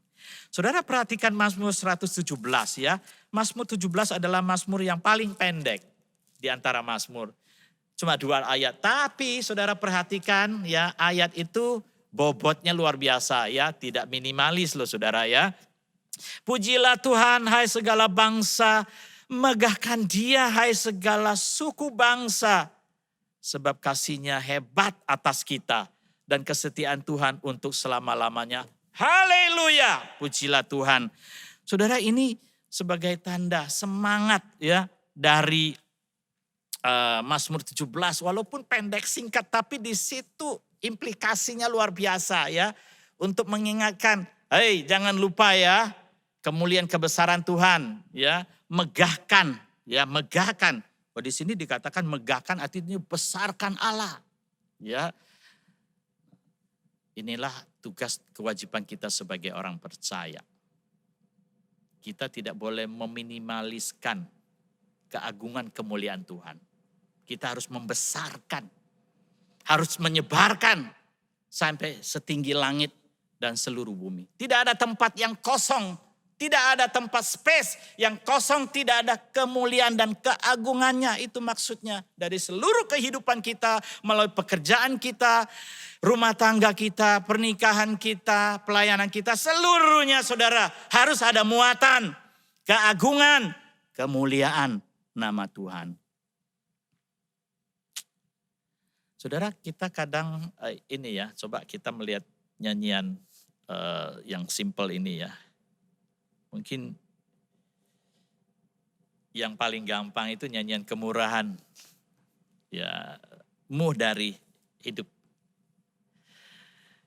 Saudara perhatikan Mazmur 117 ya. Mazmur 17 adalah Mazmur yang paling pendek di antara Mazmur. Cuma 2 ayat, tapi saudara perhatikan ya ayat itu bobotnya luar biasa ya, tidak minimalis loh saudara ya. Pujilah Tuhan hai segala bangsa, megahkan Dia hai segala suku bangsa. Sebab kasih-Nya hebat atas kita dan kesetiaan Tuhan untuk selama-lamanya. Haleluya, pujilah Tuhan. Saudara, ini sebagai tanda semangat ya dari Mazmur 17 walaupun pendek singkat tapi di situ implikasinya luar biasa ya. Untuk mengingatkan, hei jangan lupa ya kemuliaan kebesaran Tuhan ya. Megahkan ya, megahkan. Oh, di sini dikatakan megahkan artinya besarkan Allah. Ya. Inilah tugas kewajiban kita sebagai orang percaya. Kita tidak boleh meminimaliskan keagungan kemuliaan Tuhan. Kita harus membesarkan, harus menyebarkan sampai setinggi langit dan seluruh bumi. Tidak ada tempat yang kosong, tidak ada tempat space yang kosong, tidak ada kemuliaan dan keagungannya. Itu maksudnya dari seluruh kehidupan kita, melalui pekerjaan kita, rumah tangga kita, pernikahan kita, pelayanan kita, seluruhnya saudara harus ada muatan, keagungan, kemuliaan nama Tuhan. Saudara, kita kadang ini ya, coba kita melihat nyanyian yang simple ini ya. Mungkin yang paling gampang itu nyanyian kemurahan. Ya, dari hidup.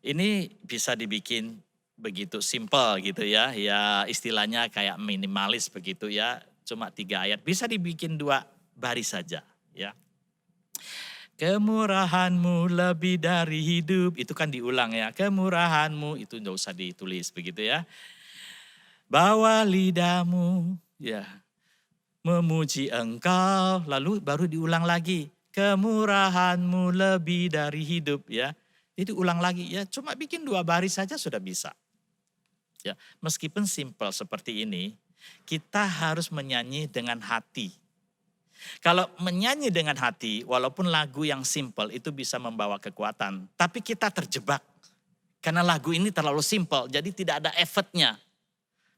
Ini bisa dibikin begitu simple gitu ya. Ya istilahnya kayak minimalis begitu ya. Cuma 3 ayat. Bisa dibikin 2 baris saja ya. Kemurahan-Mu lebih dari hidup. Itu kan diulang ya. Kemurahan-Mu itu enggak usah ditulis begitu ya. Bawa lidahmu ya memuji Engkau. Lalu baru diulang lagi. Kemurahan-Mu lebih dari hidup ya. Itu ulang lagi ya, cuma bikin 2 baris saja sudah bisa. Ya, meskipun simple seperti ini, Kita harus menyanyi dengan hati. Kalau menyanyi dengan hati, walaupun lagu yang simple itu bisa membawa kekuatan. Tapi kita terjebak. Karena lagu ini terlalu simple, jadi tidak ada effortnya.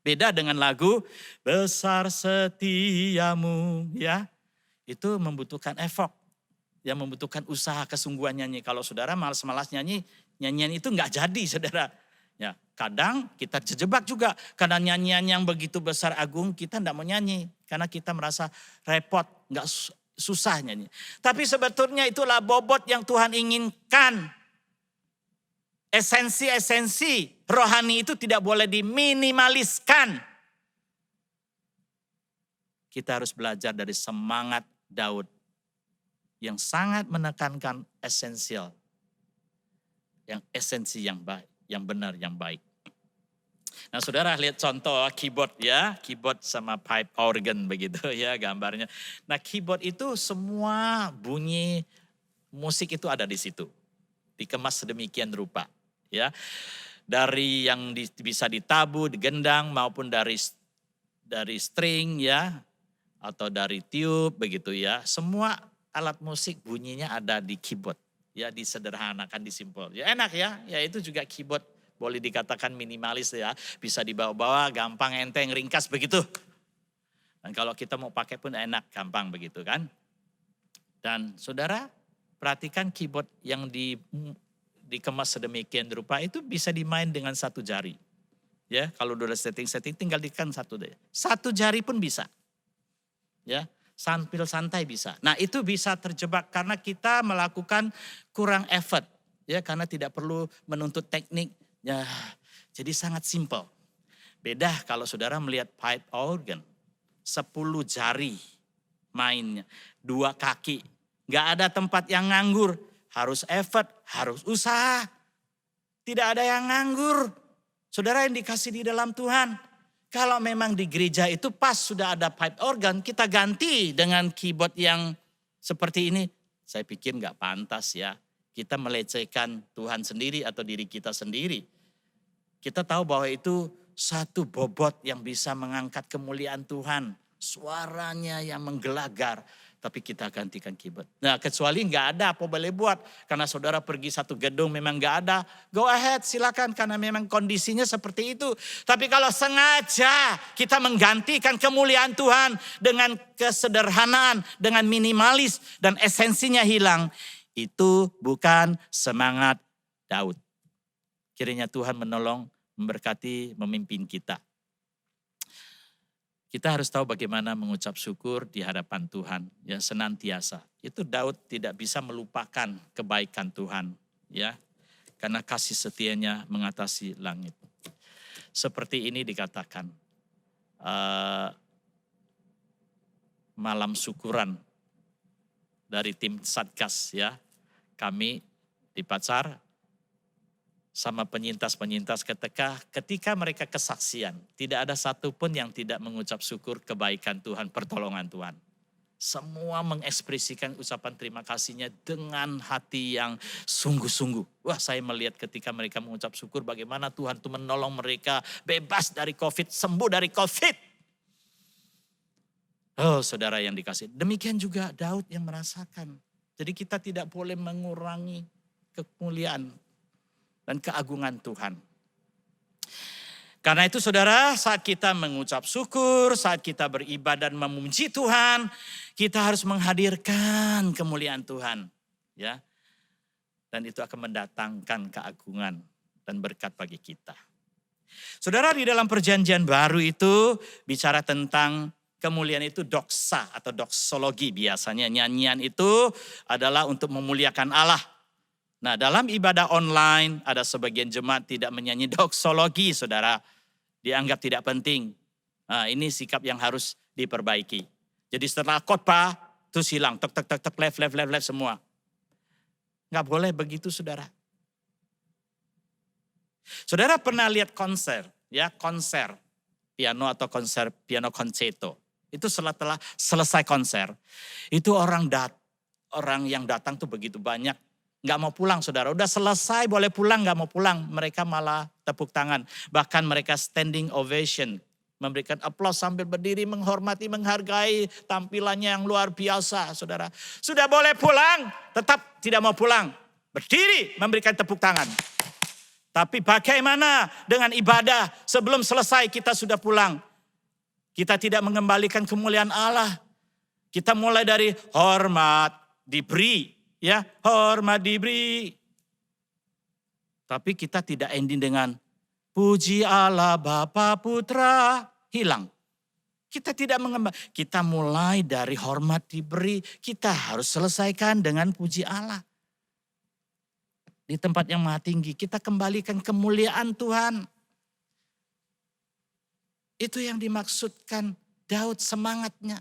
Beda dengan lagu, besar setiamu, ya. Itu membutuhkan effort. Yang membutuhkan usaha kesungguhan nyanyi. Kalau saudara malas-malas nyanyi, nyanyian itu nggak jadi saudara. Ya, kadang kita terjebak juga karena nyanyian yang begitu besar agung kita tidak mau nyanyi. Karena kita merasa repot, nggak susah nyanyi. Tapi sebetulnya itulah bobot yang Tuhan inginkan. Esensi-esensi rohani itu tidak boleh diminimaliskan. Kita harus belajar dari semangat Daud yang sangat menekankan esensial. Yang esensi yang baik, yang benar, yang baik. Nah saudara lihat contoh keyboard ya, keyboard sama pipe organ begitu ya gambarnya. Nah keyboard itu semua bunyi musik itu ada di situ. Dikemas sedemikian rupa ya. Dari yang bisa ditabu, digendang maupun dari string ya. Atau dari tiup begitu ya. Semua alat musik bunyinya ada di keyboard. Ya disederhanakan, disimpel. Ya enak ya, ya itu juga keyboard. Boleh dikatakan minimalis ya. Bisa dibawa-bawa, gampang, enteng, ringkas begitu. Dan kalau kita mau pakai pun enak, gampang begitu kan. Dan saudara perhatikan keyboard yang dikemas sedemikian rupa itu bisa dimain dengan satu jari. Ya kalau udah setting tinggal ditekan satu deh. Satu jari pun bisa. Ya. Sambil santai bisa. Nah itu bisa terjebak karena kita melakukan kurang effort. Ya karena tidak perlu menuntut teknik. Ya jadi sangat simple. Beda kalau saudara melihat pipe organ. 10 jari mainnya. 2 kaki. Gak ada tempat yang nganggur. Harus effort, harus usaha. Tidak ada yang nganggur. Saudara yang dikasih di dalam Tuhan. Kalau memang di gereja itu pas sudah ada pipe organ, kita ganti dengan keyboard yang seperti ini. Saya pikir nggak pantas ya. Kita melecehkan Tuhan sendiri atau diri kita sendiri. Kita tahu bahwa itu satu bobot yang bisa mengangkat kemuliaan Tuhan. Suaranya yang menggelagar. Tapi kita gantikan keyboard. Nah kecuali nggak ada apa boleh buat. Karena saudara pergi satu gedung memang nggak ada. Go ahead silakan karena memang kondisinya seperti itu. Tapi kalau sengaja kita menggantikan kemuliaan Tuhan dengan kesederhanaan, dengan minimalis dan esensinya hilang. Itu bukan semangat Daud. Kiranya Tuhan menolong, memberkati, memimpin kita. Kita harus tahu bagaimana mengucap syukur di hadapan Tuhan ya senantiasa. Itu Daud tidak bisa melupakan kebaikan Tuhan ya. Karena kasih setianya mengatasi langit. Seperti ini dikatakan malam syukuran dari tim Satgas ya. Kami di Pacar sama penyintas-penyintas ketika mereka kesaksian. Tidak ada satupun yang tidak mengucap syukur kebaikan Tuhan, pertolongan Tuhan. Semua mengekspresikan ucapan terima kasihnya dengan hati yang sungguh-sungguh. Wah saya melihat ketika mereka mengucap syukur bagaimana Tuhan itu menolong mereka bebas dari COVID, sembuh dari COVID. Oh saudara yang dikasih. Demikian juga Daud yang merasakan. Jadi kita tidak boleh mengurangi kemuliaan dan keagungan Tuhan. Karena itu saudara, saat kita mengucap syukur, saat kita beribadah dan memuji Tuhan, kita harus menghadirkan kemuliaan Tuhan. Ya, dan itu akan mendatangkan keagungan dan berkat bagi kita. Saudara di dalam perjanjian baru itu bicara tentang kemuliaan itu doksa atau doksologi biasanya. Nyanyian itu adalah untuk memuliakan Allah. Nah dalam ibadah online ada sebagian jemaat tidak menyanyi doksologi saudara. Dianggap tidak penting. Nah ini sikap yang harus diperbaiki. Jadi setelah khotbah terus hilang. Tek left semua. Nggak boleh begitu saudara. Saudara pernah lihat konser. Ya konser piano atau konser piano concerto. Itu setelah selesai konser. Itu orang yang datang tuh begitu banyak. Gak mau pulang saudara, udah selesai boleh pulang gak mau pulang. Mereka malah tepuk tangan, bahkan mereka standing ovation. Memberikan aplaus sambil berdiri, menghormati, menghargai tampilannya yang luar biasa, saudara. Sudah boleh pulang, tetap tidak mau pulang. Berdiri, memberikan tepuk tangan. Tapi bagaimana dengan ibadah sebelum selesai kita sudah pulang? Kita tidak mengembalikan kemuliaan Allah. Kita mulai dari hormat diberi, ya, hormat diberi. Tapi kita tidak ending dengan puji Allah Bapa Putra, hilang. Kita tidak mengembalikan, kita mulai dari hormat diberi, kita harus selesaikan dengan puji Allah. Di tempat yang maha tinggi, kita kembalikan kemuliaan Tuhan. Itu yang dimaksudkan Daud semangatnya.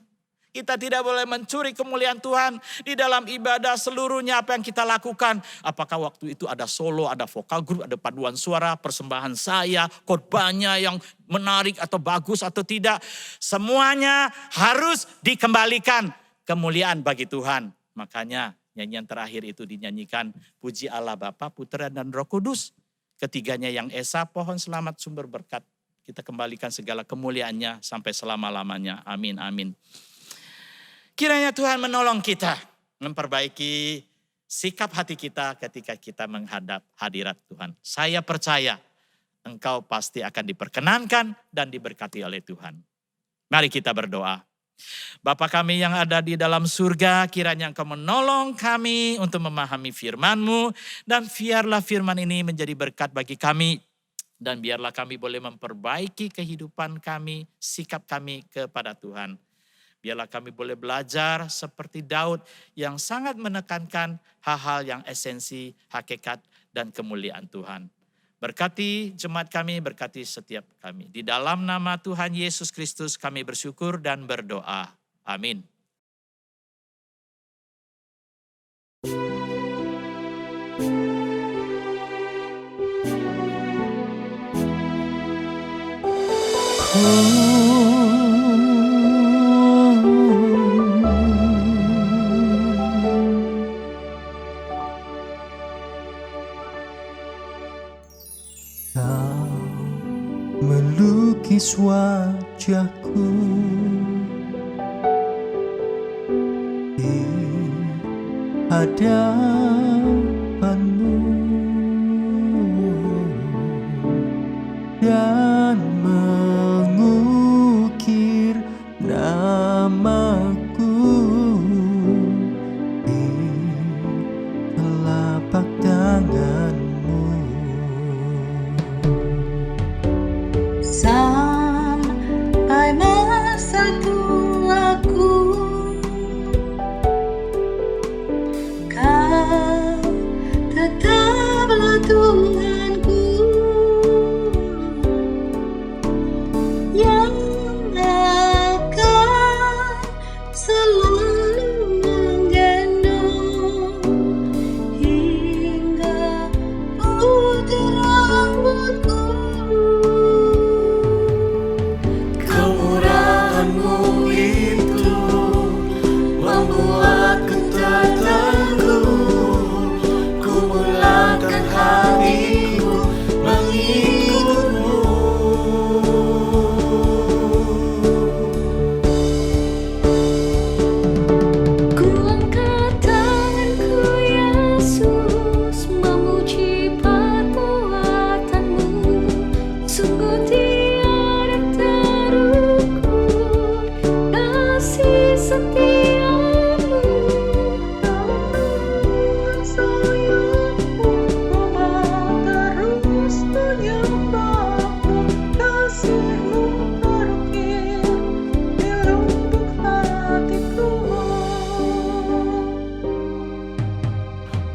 Kita tidak boleh mencuri kemuliaan Tuhan di dalam ibadah seluruhnya apa yang kita lakukan. Apakah waktu itu ada solo, ada vokal group, ada paduan suara, persembahan saya, khotbahnya yang menarik atau bagus atau tidak. Semuanya harus dikembalikan kemuliaan bagi Tuhan. Makanya nyanyian terakhir itu dinyanyikan, puji Allah Bapa, Putra dan Roh Kudus. Ketiganya yang esa, pohon selamat sumber berkat. Kita kembalikan segala kemuliaannya sampai selama-lamanya. Amin, amin. Kiranya Tuhan menolong kita memperbaiki sikap hati kita ketika kita menghadap hadirat Tuhan. Saya percaya engkau pasti akan diperkenankan dan diberkati oleh Tuhan. Mari kita berdoa. Bapa kami yang ada di dalam surga, kiranya Engkau menolong kami untuk memahami firman-Mu. Dan biarlah firman ini menjadi berkat bagi kami. Dan biarlah kami boleh memperbaiki kehidupan kami, sikap kami kepada Tuhan. Biarlah kami boleh belajar seperti Daud yang sangat menekankan hal-hal yang esensi, hakikat, dan kemuliaan Tuhan. Berkati jemaat kami, berkati setiap kami. Di dalam nama Tuhan Yesus Kristus kami bersyukur dan berdoa. Amin. Melukis wajahku di hadapan-Mu dan mengukir namaku di telapak tangan-Mu. Sampai masa tuaku, Kau tetaplah Tuhanku, yang akan selalu menggendong hingga putih rambutku. Kemurahan-Mu itu membuatku tak tangguh, ku mulangkan hatiku mengikut-Mu. Ku angkat tanganku Yesus, memuji perbuatan-Mu, sungguh tiada terukur kasih setia-Mu. Dalam sayap-Mu, Bapa terus menyembah-Mu, kasih-Mu terukir di lubuk hatiku.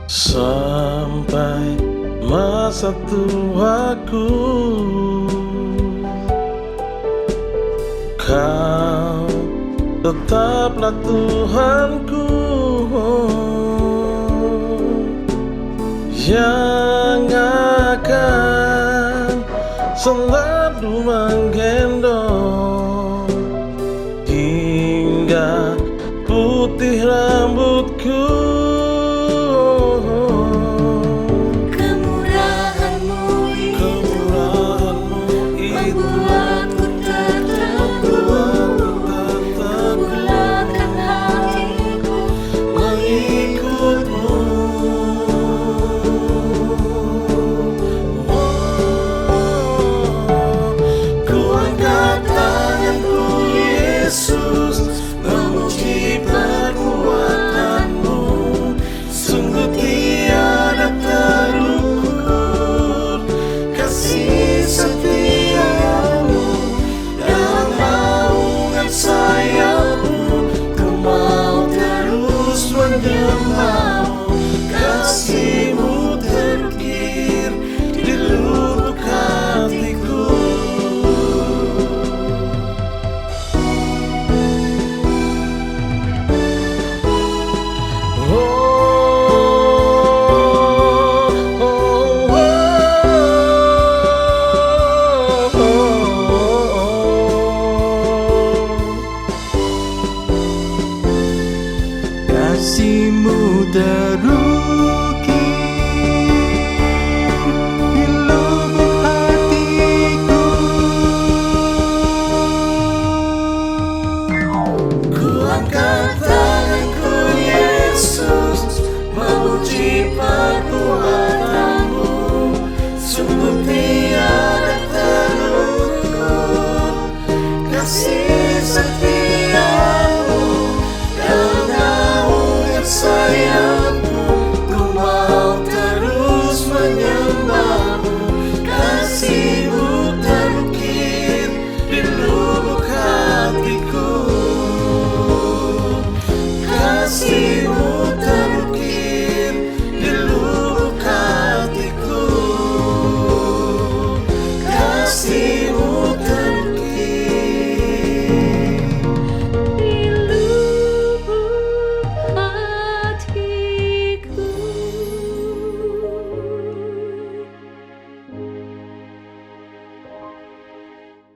Sampai masa tuaku, Kau tetaplah Tuhanku, yang akan selalu menggendong hingga putih rambutku. Kemurahan-Mu itu membuatku tak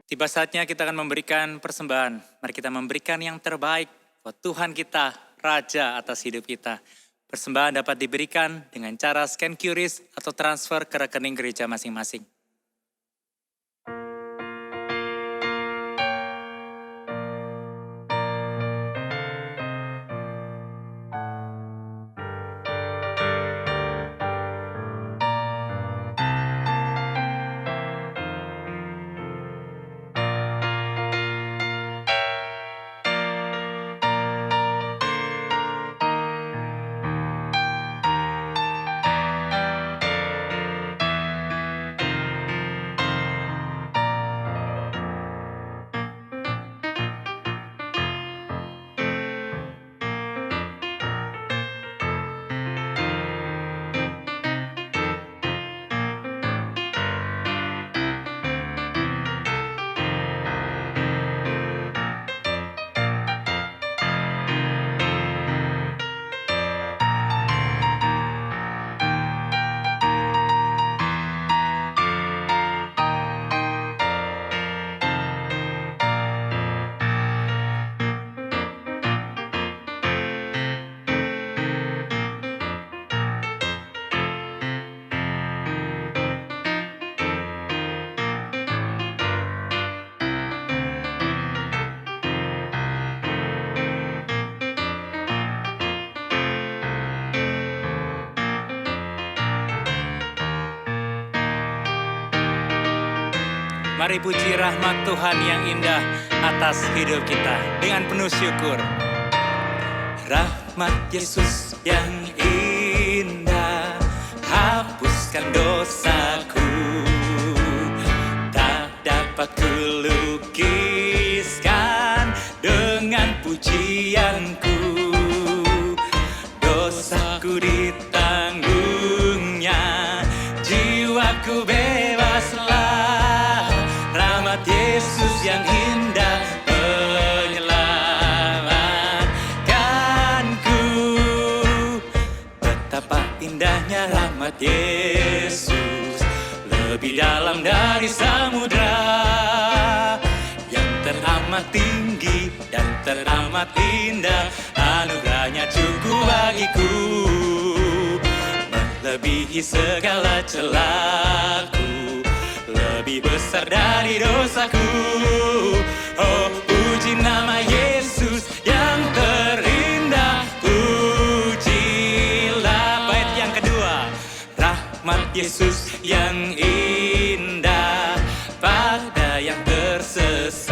Tiba saatnya kita akan memberikan persembahan. Mari kita memberikan yang terbaik buat Tuhan kita, Raja atas hidup kita. Persembahan dapat diberikan dengan cara scan QRIS atau transfer ke rekening gereja masing-masing. Mari puji rahmat Tuhan yang indah atas hidup kita dengan penuh syukur. Rahmat Yesus yang indah hapuskan dosaku, tak dapat kulukiskan dengan pujianku. Dosaku ditanggungnya, jiwaku bebaslah. Rahmat Yesus yang indah menyelamatkanku. Betapa indahnya rahmat Yesus, lebih dalam dari samudra, yang teramat tinggi dan teramat indah. Anugerahnya cukup bagiku, melebihi segala celaku, lebih besar dari dosaku. Oh, puji nama Yesus yang terindah. Pujilah. Bait yang kedua. Rahmat Yesus yang indah pada yang tersesat.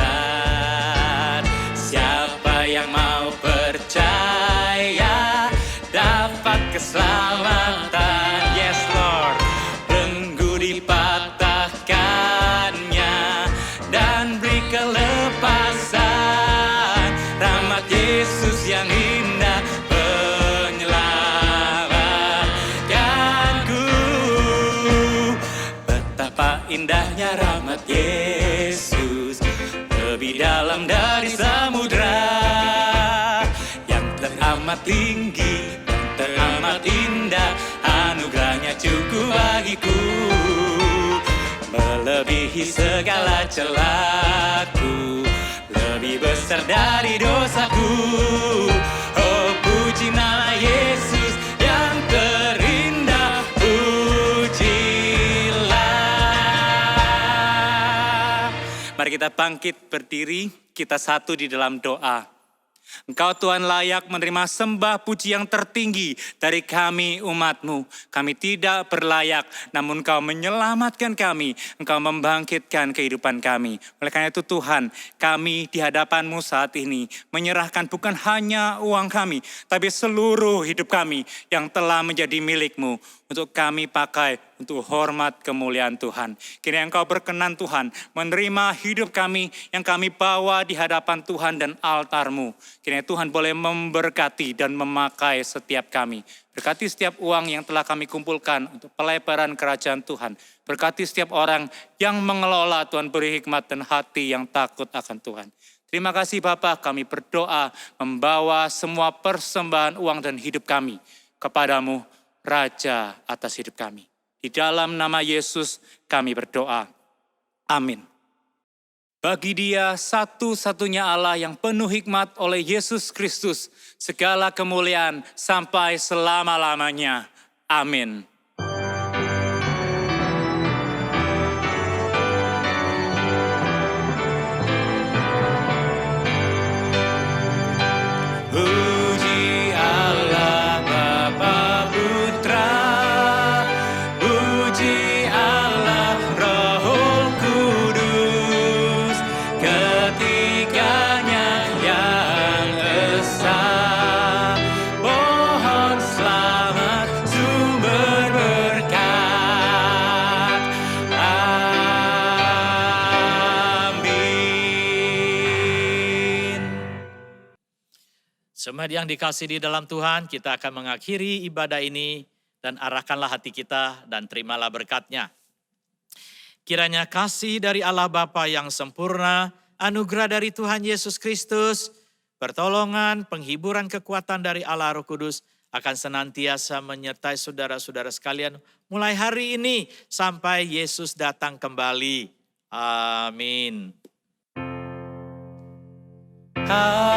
Siapa yang mau percaya dapat keselamatan. Yes Lord. Belenggu dipatahkannya dan beri kelepasan. Rahmat Yesus yang indah menyelamatkanku. Betapa indahnya rahmat Yesus, lebih dalam dari samudra, yang teramat tinggi dan teramat indah. Anugerahnya cukup bagiku, melebihi segala celaku, lebih besar dari dosaku. Oh, puji nama Yesus yang terindah. Pujilah. Mari kita bangkit berdiri, kita satu di dalam doa. Engkau Tuhan layak menerima sembah puji yang tertinggi dari kami umat-Mu. Kami tidak berlayak, namun Engkau menyelamatkan kami. Engkau membangkitkan kehidupan kami. Oleh karena itu Tuhan, kami di hadapan-Mu saat ini menyerahkan bukan hanya uang kami, tapi seluruh hidup kami yang telah menjadi milik-Mu, untuk kami pakai untuk hormat kemuliaan Tuhan. Kiranya Engkau berkenan Tuhan menerima hidup kami yang kami bawa di hadapan Tuhan dan altar-Mu. Kiranya Tuhan boleh memberkati dan memakai setiap kami. Berkati setiap uang yang telah kami kumpulkan untuk pelebaran kerajaan Tuhan. Berkati setiap orang yang mengelola, Tuhan, beri hikmat dan hati yang takut akan Tuhan. Terima kasih Bapa, kami berdoa membawa semua persembahan uang dan hidup kami kepadamu, Raja atas hidup kami. Di dalam nama Yesus kami berdoa. Amin. Bagi Dia satu-satunya Allah yang penuh hikmat oleh Yesus Kristus, segala kemuliaan sampai selama-lamanya. Amin. Puji Allah Bapa Putra, puji Allah Roh Kudus, ketiganya yang esa. Mohon selamat sumber berkat. Amin. Jemaat yang dikasihi di dalam Tuhan, kita akan mengakhiri ibadah ini dan arahkanlah hati kita dan terimalah berkat-Nya. Kiranya kasih dari Allah Bapa yang sempurna, anugerah dari Tuhan Yesus Kristus, pertolongan, penghiburan, kekuatan dari Allah Roh Kudus akan senantiasa menyertai saudara-saudara sekalian mulai hari ini sampai Yesus datang kembali. Amin. Amin.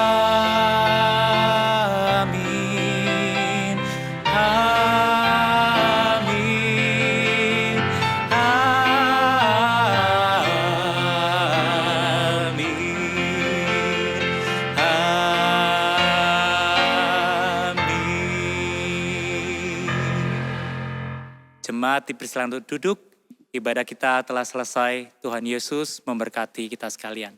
Amin. Amin. Amin. Jemaat dipersilakan untuk duduk. Ibadah kita telah selesai. Tuhan Yesus memberkati kita sekalian.